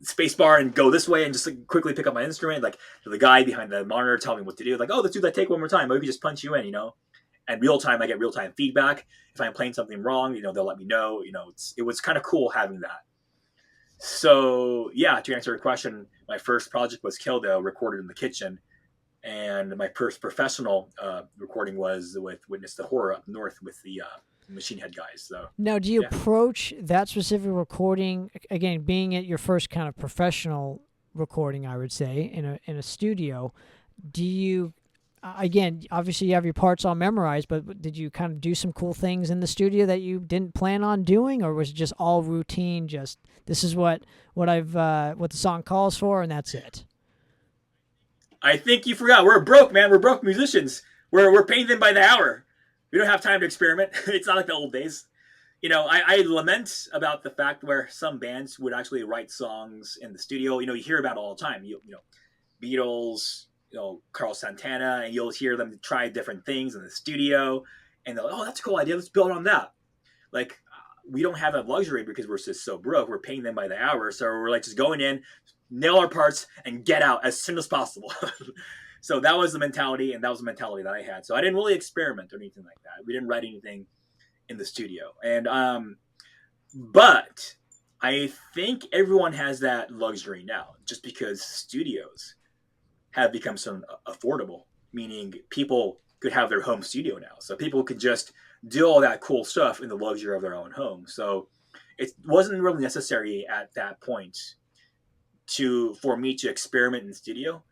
S2: space bar and go this way and just like, quickly pick up my instrument. Like the guy behind the monitor tell me what to do. Like, oh, let's do that take one more time. Or we could just punch you in, And real time, I get real time feedback. If I'm playing something wrong, they'll let me know. It was kind of cool having that. So yeah, to answer your question, my first project was Kildo, recorded in the kitchen, and my first professional recording was with Witness the Horror up north with the Machine Head guys. So
S1: now, do you
S2: yeah.
S1: approach that specific recording again, being at your first kind of professional recording? I would say in a studio. Do you again, obviously you have your parts all memorized, but did you kind of do some cool things in the studio that you didn't plan on doing, or was it just all routine? Just this is what the song calls for, and that's it.
S2: I think you forgot. We're broke, man. We're broke musicians. We're paying them by the hour. We don't have time to experiment. It's not like the old days. I lament about the fact where some bands would actually write songs in the studio. You hear about it all the time. Beatles, Carl Santana, and you'll hear them try different things in the studio, and they're like, oh, that's a cool idea. Let's build on that. Like, we don't have that luxury because we're just so broke. We're paying them by the hour. So we're like just going in, nail our parts, and get out as soon as possible. So that was the mentality, and that was the mentality that I had. So I didn't really experiment or anything like that. We didn't write anything in the studio. And but I think everyone has that luxury now, just because studios have become so affordable, meaning people could have their home studio now. So people could just do all that cool stuff in the luxury of their own home. So it wasn't really necessary at that point for me to experiment in studio,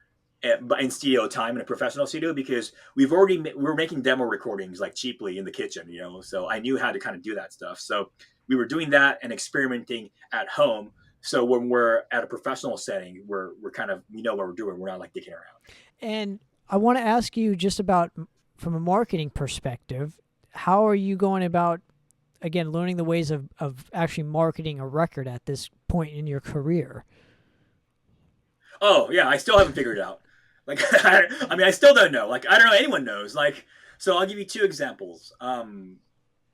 S2: in studio time in a professional studio, because we're making demo recordings like cheaply in the kitchen, so I knew how to kind of do that stuff. So we were doing that and experimenting at home. So when we're at a professional setting, we're kind of, we know what we're doing. We're not like dicking around.
S1: And I want to ask you just about, from a marketing perspective, how are you going about, again, learning the ways of actually marketing a record at this point in your career?
S2: Oh yeah, I still haven't figured it out. Like, I still don't know. Like, I don't know anyone knows. Like, so I'll give you two examples.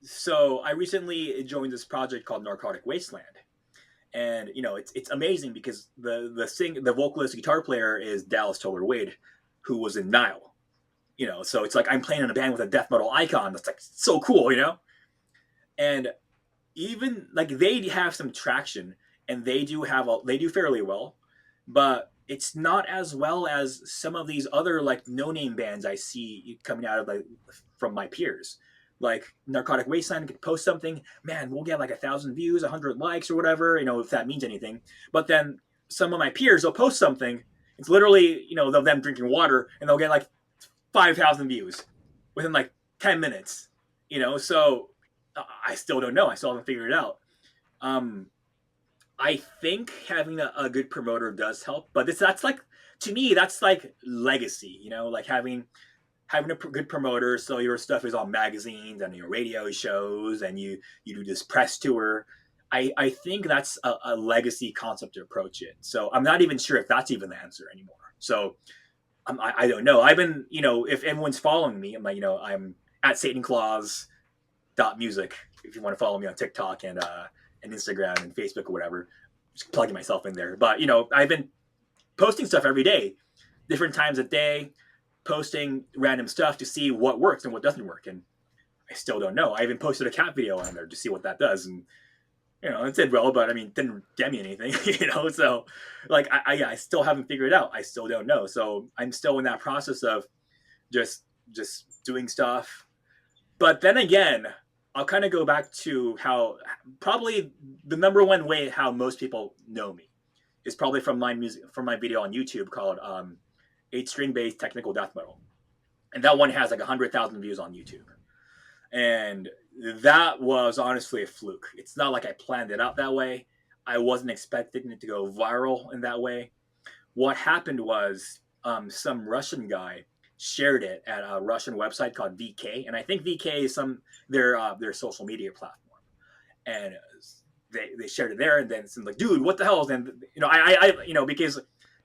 S2: So I recently joined this project called Narcotic Wasteland. And it's amazing because the vocalist guitar player is Dallas Toller Wade, who was in Nile. So it's like I'm playing in a band with a death metal icon. That's like so cool, And even like they have some traction, and they do fairly well, but it's not as well as some of these other like no name bands I see coming out of from my peers. Like Narcotic Wasteland could post something, man, we'll get like 1,000 views, 100 likes or whatever, if that means anything. But then some of my peers will post something, it's literally, of them drinking water, and they'll get like 5,000 views within like 10 minutes, So I still don't know. I still haven't figured it out. Um, I think having a good promoter does help, but that's like, to me, that's like legacy. Like having a good promoter, so your stuff is on magazines and your radio shows, and you do this press tour. I think that's a legacy concept to approach it. So I'm not even sure if that's even the answer anymore. So I don't know. I've been, if everyone's following me, I'm like, I'm at Satan Claus music. If you want to follow me on TikTok and Instagram and Facebook or whatever, just plugging myself in there. But I've been posting stuff every day, different times a day, posting random stuff to see what works and what doesn't work. And I still don't know. I even posted a cat video on there to see what that does, and it did well, but I mean, it didn't get me anything. So like I still haven't figured it out. I still don't know. So I'm still in that process of just doing stuff. But then again, I'll kind of go back to how probably the number one way how most people know me is probably from my video on YouTube called 8-string bass technical death metal, and that one has like 100,000 views on YouTube, and that was honestly a fluke. It's not like I planned it out that way. I wasn't expecting it to go viral in that way. What happened was some Russian guy shared it at a Russian website called VK, and I think VK is their social media platform, and they shared it there, and then it's like, dude, what the hell? And I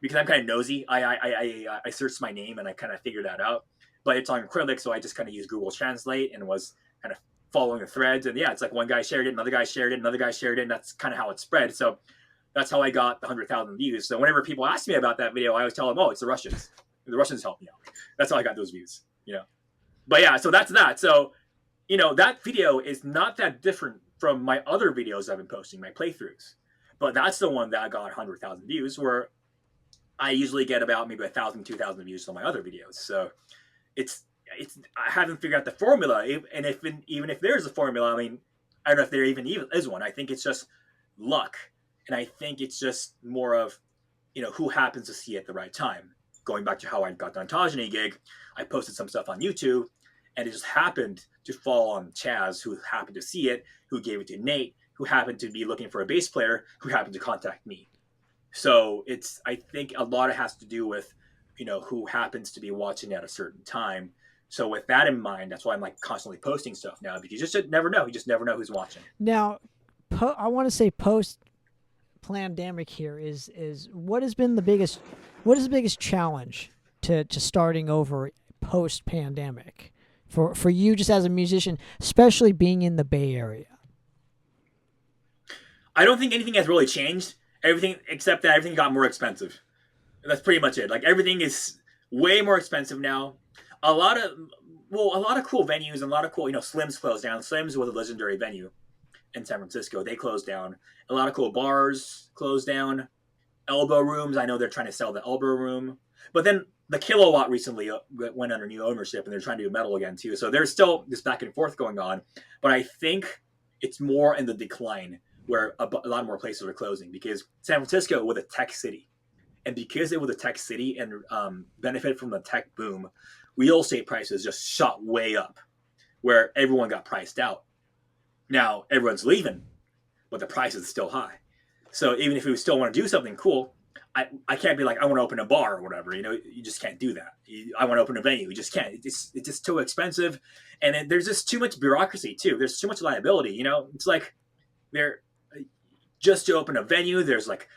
S2: because I'm kind of nosy, I searched my name and I kind of figured that out, but it's on acrylic, so I just kind of used Google Translate and was kind of following the threads, and yeah, it's like one guy shared it, another guy shared it, another guy shared it, and that's kind of how it spread. So that's how I got the 100,000 views. So whenever people ask me about that video, I always tell them, oh, it's the Russians. The Russians helped me out. That's how I got those views, But yeah, so that's that. So, that video is not that different from my other videos I've been posting, my playthroughs. But that's the one that got 100,000 views, where I usually get about maybe 1,000, 2,000 views on my other videos. So it's I haven't figured out the formula. And even if there's a formula, I mean, I don't know if there even is one. I think it's just luck. And I think it's just more of, who happens to see it at the right time. Going back to how I got the ontogeny gig, I posted some stuff on YouTube, and it just happened to fall on Chaz, who happened to see it, who gave it to Nate, who happened to be looking for a bass player, who happened to contact me. So I think a lot of it has to do with, who happens to be watching at a certain time. So with that in mind, that's why I'm like constantly posting stuff now, because you just never know. You just never know who's watching.
S1: Now, I want to say post-pandemic here is what is the biggest challenge to starting over post-pandemic for you just as a musician, especially being in the Bay Area?
S2: I don't think anything has really changed. Everything except that everything got more expensive. That's pretty much it. Like, everything is way more expensive now. A lot of cool venues and a lot of cool, Slim's closed down. Slim's was a legendary venue in San Francisco. They closed down. A lot of cool bars closed down. Elbow rooms, I know they're trying to sell the elbow room. But then the Kilowatt recently went under new ownership, and they're trying to do metal again too. So there's still this back and forth going on. But I think it's more in the decline, where a lot more places are closing, because San Francisco was a tech city. And because it was a tech city and benefited from the tech boom, real estate prices just shot way up, where everyone got priced out. Now everyone's leaving, but the price is still high. So even if we still want to do something cool, I can't be like, I want to open a bar or whatever. You just can't do that. I want to open a venue. You just can't. It's just too expensive. And there's just too much bureaucracy too. There's too much liability. It's like just to open a venue, there's like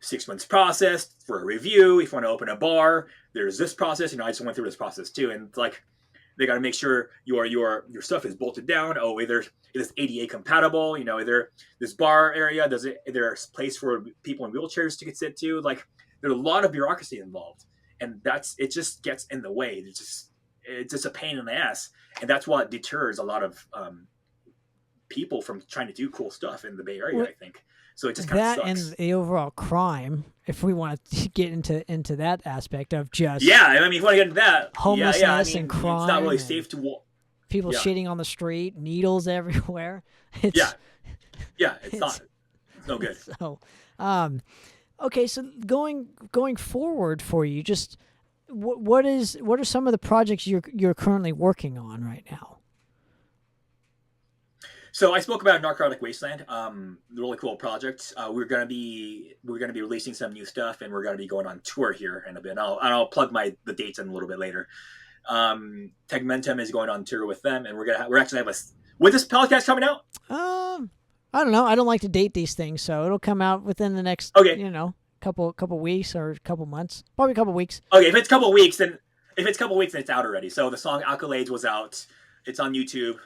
S2: 6 months process for a review. If you want to open a bar, there's this process. I just went through this process too. And it's like, they got to make sure your stuff is bolted down. Oh, either it is ADA compatible. Either this bar area, is there a place for people in wheelchairs to sit to? Like, there's a lot of bureaucracy involved, and it just gets in the way. It's just a pain in the ass, and that's what deters a lot of people from trying to do cool stuff in the Bay Area. I think so. It just kind of sucks.
S1: That and the overall crime, if we want to get into that aspect of just
S2: if you want to get into that,
S1: homelessness and crime,
S2: it's not really safe to walk.
S1: People shitting on the street, needles everywhere.
S2: It's not. It's no good.
S1: So, okay. So going forward for you, just what are some of the projects you're currently working on right now?
S2: So I spoke about Narcotic Wasteland, really cool project. We're gonna be releasing some new stuff, and we're gonna be going on tour here in a bit. I'll plug the dates in a little bit later. Tegmentum is going on tour with them, and we're actually have a with this podcast coming out.
S1: Um, I don't know. I don't like to date these things, so it'll come out within the next,
S2: Okay,
S1: couple weeks or couple months, probably a couple weeks.
S2: okay. If it's a couple weeks, then it's out already. So the song Accolades was out. It's on YouTube.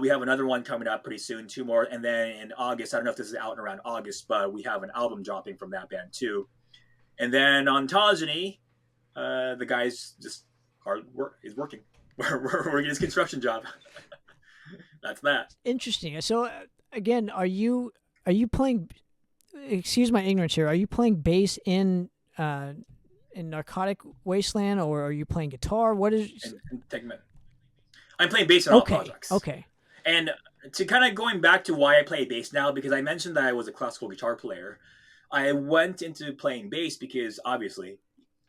S2: We have another one coming up pretty soon, two more, and then in August. I don't know if this is out around August, but we have an album dropping from that band too. And then ontogeny, the guy's just hard work. He's working. We're working his construction job. That's that.
S1: Interesting. So again, are you playing? Excuse my ignorance here. Are you playing bass in Narcotic Wasteland, or are you playing guitar? What is?
S2: And Tegment. I'm playing bass on all
S1: Okay.
S2: projects.
S1: Okay.
S2: And to kind of going back to why I play bass now, because I mentioned that I was a classical guitar player, I went into playing bass because obviously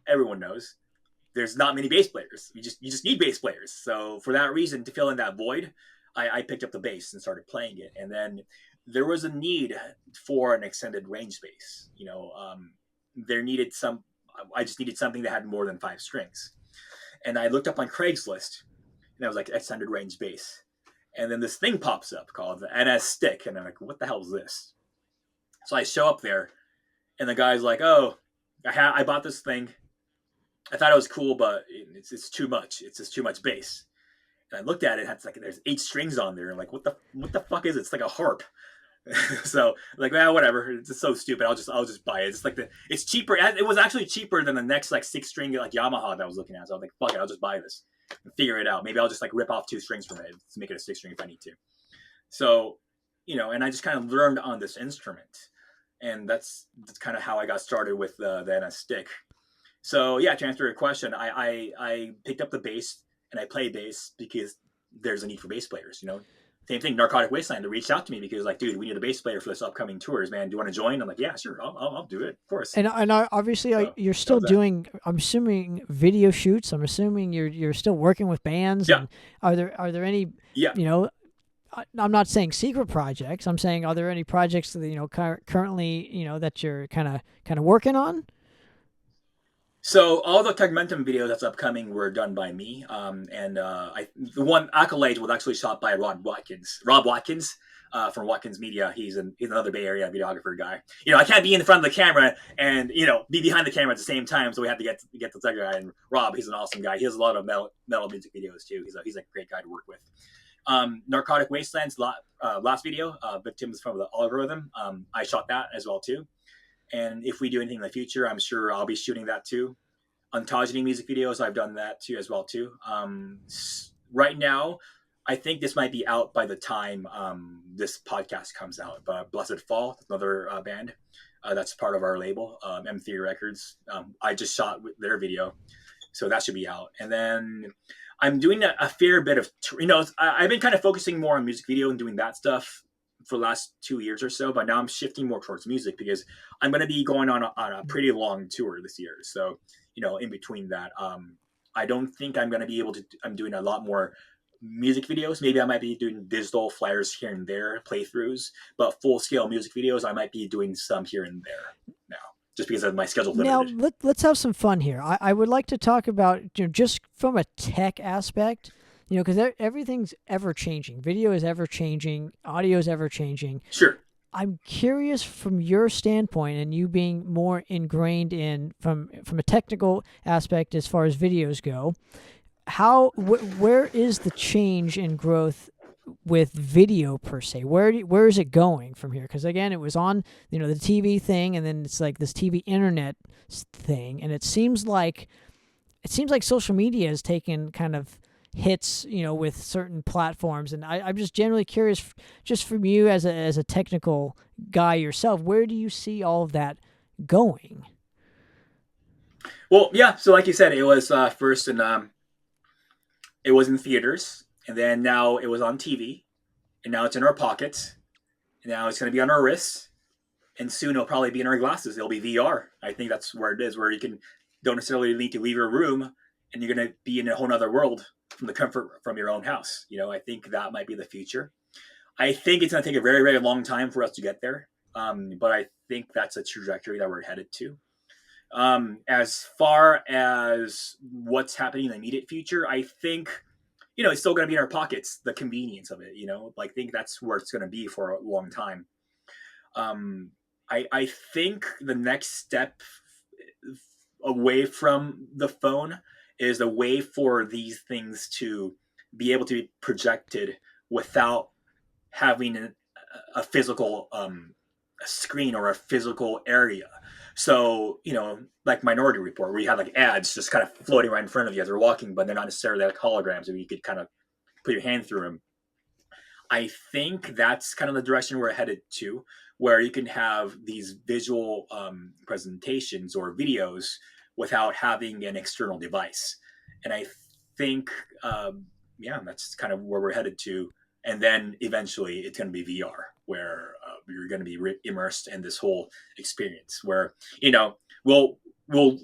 S2: everyone knows there's not many bass players. You just need bass players. So for that reason, to fill in that void, I picked up the bass and started playing it. And then there was a need for an extended range bass. There needed some. I just needed something that had more than 5 strings. And I looked up on Craigslist, and I was like extended range bass. And then this thing pops up called the NS Stick, and I'm like, what the hell is this? So I show up there, and the guy's like, oh, I bought this thing. I thought it was cool, but it's too much. It's just too much bass. And I looked at it, it's like there's 8 strings on there. And like, what the fuck is it? It's like a harp. So like, whatever. It's just so stupid. I'll just buy it. It's cheaper. It was actually cheaper than the next like 6-string like Yamaha that I was looking at. So I was like, fuck it, I'll just buy this and figure it out. Maybe I'll just like rip off 2 strings from it to make it a 6-string if I need to. So, and I just kind of learned on this instrument, and that's kind of how I got started with the NS Stick. So yeah, to answer your question, I picked up the bass and I play bass because there's a need for bass players. Same thing. Narcotic Wasteland, they reached out to me because like, dude, we need a bass player for this upcoming tours, man. Do you want to join? I'm like, yeah, sure, I'll do it, of course.
S1: And obviously,
S2: So
S1: you're
S2: that
S1: still
S2: was that.
S1: doing. I'm assuming video shoots. I'm assuming you're still working with bands.
S2: Yeah,
S1: And are there any?
S2: yeah.
S1: You know, I'm not saying secret projects. I'm saying, are there any projects that currently that you're kind of working on?
S2: So all the Tegmentum videos that's upcoming were done by me. And the one Accolades was actually shot by Rob Watkins. Rob Watkins from Watkins Media. He's another Bay Area videographer guy. I can't be in the front of the camera and be behind the camera at the same time. So we have to get the other guy. And Rob, he's an awesome guy. He has a lot of metal music videos too. He's a great guy to work with. Narcotic Wasteland's last video, Victims from the Algorithm. I shot that as well too. And if we do anything in the future, I'm sure I'll be shooting that too. Ontogeny music videos, I've done that too as well too. Right now, I think this might be out by the time this podcast comes out. But Blessed Fall, another band that's part of our label, M3 Records. I just shot their video, so that should be out. And then I'm doing a fair bit of, I've been kind of focusing more on music video and doing that stuff for the last 2 years or so, but now I'm shifting more towards music because I'm going to be going on a pretty long tour this year. So, in between that, I don't think I'm going to be able to, I'm doing a lot more music videos. Maybe I might be doing digital flyers here and there, playthroughs, but full scale music videos, I might be doing some here and there now, just because of my schedule
S1: Now
S2: limited.
S1: let's have some fun here. I would like to talk about just from a tech aspect. Because everything's ever changing. Video is ever changing. Audio is ever changing.
S2: Sure.
S1: I'm curious from your standpoint, and you being more ingrained in from a technical aspect as far as videos go. Where is the change in growth with video per se? Where is it going from here? Because again, it was on the TV thing, and then it's like this TV internet thing, and it seems like social media has taken kind of hits with certain platforms, and I'm just generally curious, just from you as a technical guy yourself, where do you see all of that going?
S2: Well, yeah. So like you said, it was first it was in theaters, and then now it was on TV, and now it's in our pockets, and now it's going to be on our wrists, and soon it'll probably be in our glasses. It'll be VR. I think that's where it is, where you don't necessarily need to leave your room, and you're going to be in a whole other world from the comfort from your own house. I think that might be the future. I think it's going to take a very, very long time for us to get there. But I think that's a trajectory that we're headed to. As far as what's happening in the immediate future, I think, it's still going to be in our pockets, the convenience of it, like, I think that's where it's going to be for a long time. Um, I think the next step away from the phone is a way for these things to be able to be projected without having a physical a screen or a physical area. So, like Minority Report, where you have like ads just kind of floating right in front of you as they're walking, but they're not necessarily like holograms, where you could kind of put your hand through them. I think that's kind of the direction we're headed to, where you can have these visual presentations or videos without having an external device. And I think, yeah, that's kind of where we're headed to. And then eventually it's going to be VR, where you're going to be immersed in this whole experience, where, we'll look,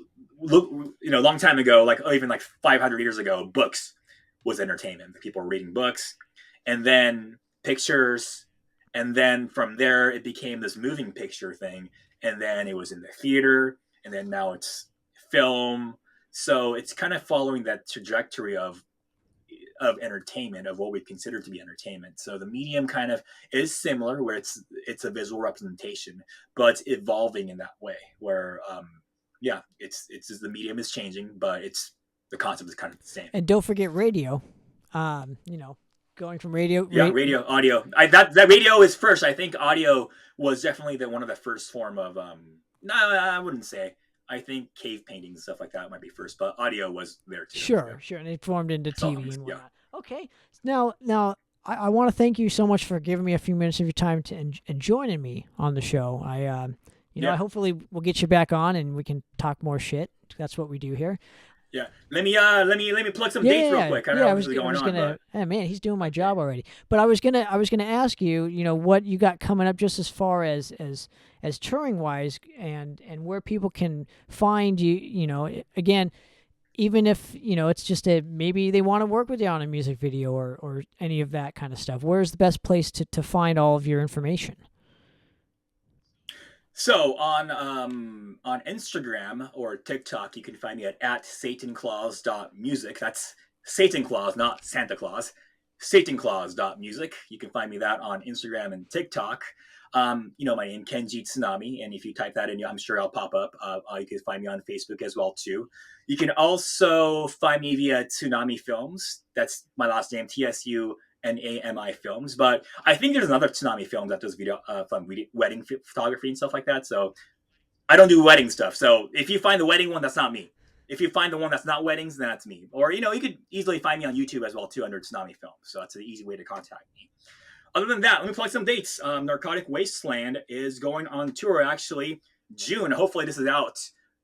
S2: a long time ago, like even like 500 years ago, books was entertainment. People were reading books, and then pictures, and then from there it became this moving picture thing, and then it was in the theater, and then now it's film. So it's kind of following that trajectory of entertainment, of what we consider to be entertainment. So the medium kind of is similar, where it's a visual representation, but it's evolving in that way, where yeah, it's just the medium is changing, but it's the concept is kind of the same.
S1: And don't forget radio. Going from radio.
S2: Yeah, radio, audio. That radio is first. I think audio was definitely one of the first form of. No, I wouldn't say. I think cave paintings and stuff like that might be first, but audio was there too.
S1: Sure,
S2: Yeah.
S1: sure, and it formed into TV
S2: Songs,
S1: and
S2: yeah.
S1: whatnot. Okay, now I want to thank you so much for giving me a few minutes of your time and joining me on the show.
S2: Yeah.
S1: I hopefully we'll get you back on and we can talk more shit. That's what we do here.
S2: Yeah. Let me plug some dates real quick. I don't know what's going on. But...
S1: Oh, man, he's doing my job already. But I was gonna ask you, what you got coming up, just as far as touring wise, and where people can find you. Again, even if it's just maybe they want to work with you on a music video or any of that kind of stuff. Where's the best place to find all of your information?
S2: So on Instagram or TikTok, you can find me at satanclaus.music. That's Satan Claus, not Santa Claus. Satanclaus.music. You can find me that on Instagram and TikTok. My name Kenji Tsunami, and if you type that in, I'm sure I'll pop up. You can find me on Facebook as well too. You can also find me via Tsunami Films. That's my last name, TSU and AMI Films. But I think there's another Tsunami Film that does video wedding photography and stuff like that. So I don't do wedding stuff. So if you find the wedding one, that's not me. If you find the one that's not weddings, then that's me. Or, you could easily find me on YouTube as well too under Tsunami Films. So that's an easy way to contact me. Other than that, let me plug some dates. Narcotic Wasteland is going on tour actually June. Hopefully this is out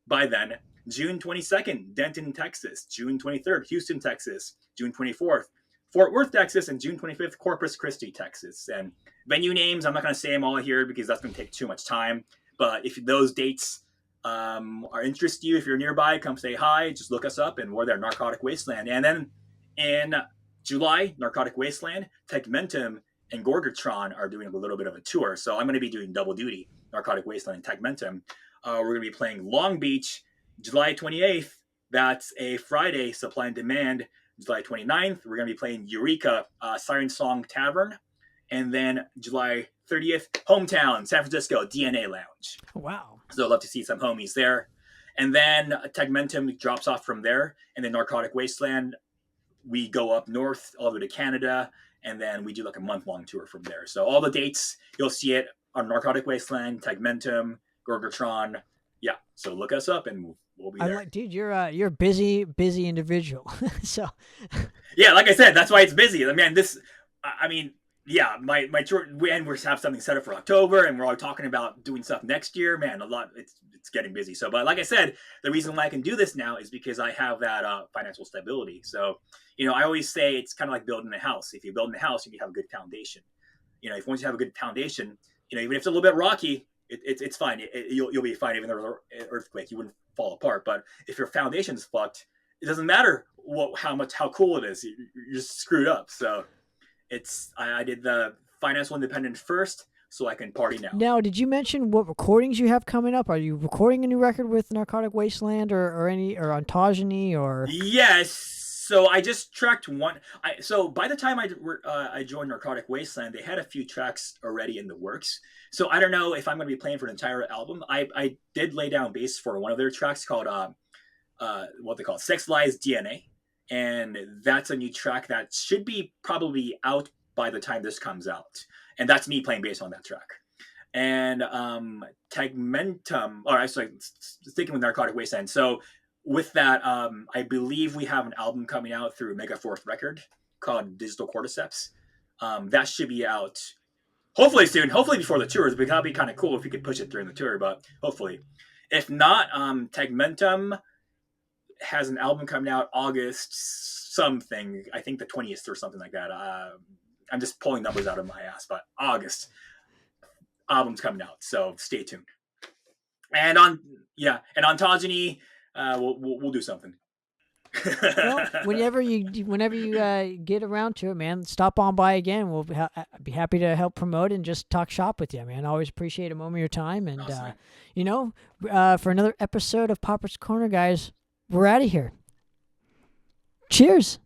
S2: by then. June 22nd, Denton, Texas. June 23rd, Houston, Texas. June 24th, Fort Worth, Texas, and June 25th, Corpus Christi, Texas. And venue names, I'm not going to say them all here because that's going to take too much time. But if those dates are interest you, if you're nearby, come say hi. Just look us up, and we're there, Narcotic Wasteland. And then in July, Narcotic Wasteland, Tegmentum, and Gorgatron are doing a little bit of a tour. So I'm going to be doing double duty, Narcotic Wasteland and Tegmentum. We're going to be playing Long Beach, July 28th. That's a Friday, Supply and Demand. July 29th, we're going to be playing Eureka, Siren Song Tavern. And then July 30th, Hometown, San Francisco, DNA Lounge.
S1: Wow.
S2: So I'd love to see some homies there. And then Tegmentum drops off from there. And then Narcotic Wasteland, we go up north all the way to Canada. And then we do like a month-long tour from there. So all the dates, you'll see it on Narcotic Wasteland, Tegmentum, Gorgatron. Yeah, so look us up and we'll be there.
S1: Dude, you're a busy individual. So
S2: yeah, like I said, that's why it's busy. Yeah, my tour, we have something set up for October, and we're all talking about doing stuff next year. Man, a lot. It's getting busy. So, but like I said, the reason why I can do this now is because I have that financial stability. So, I always say it's kind of like building a house. If you build a house, you have a good foundation. If once you have a good foundation, even if it's a little bit rocky, it's fine. You'll be fine. Even if there's an earthquake, you wouldn't fall apart. But if your foundation's fucked, it doesn't matter how cool it is. You're just screwed up. So I did the financial independent first, so I can party now.
S1: Now, did you mention what recordings you have coming up? Are you recording a new record with Narcotic Wasteland or any or ontogeny or?
S2: Yes. So I just tracked one. So by the time I joined Narcotic Wasteland, they had a few tracks already in the works. So I don't know if I'm going to be playing for an entire album. I did lay down bass for one of their tracks called what they call Sex Lies DNA, and that's a new track that should be probably out by the time this comes out, and that's me playing bass on that track. And Tegmentum, all right, so sticking with Narcotic Wasteland. So with that, I believe we have an album coming out through Megaforth Record called Digital Cordyceps. That should be out hopefully soon, hopefully before the tours. That'd be kind of cool if we could push it during the tour, but hopefully. If not, Tegmentum has an album coming out August something, I think the 20th or something like that. I'm just pulling numbers out of my ass, but August album's coming out, so stay tuned. And ontogeny, we'll do something.
S1: Well, whenever you get around to it, man, stop on by again. We'll be happy to help promote and just talk shop with you, man. Always appreciate a moment of your time, and awesome. For another episode of Poppitt's Corner, guys, we're out of here. Cheers.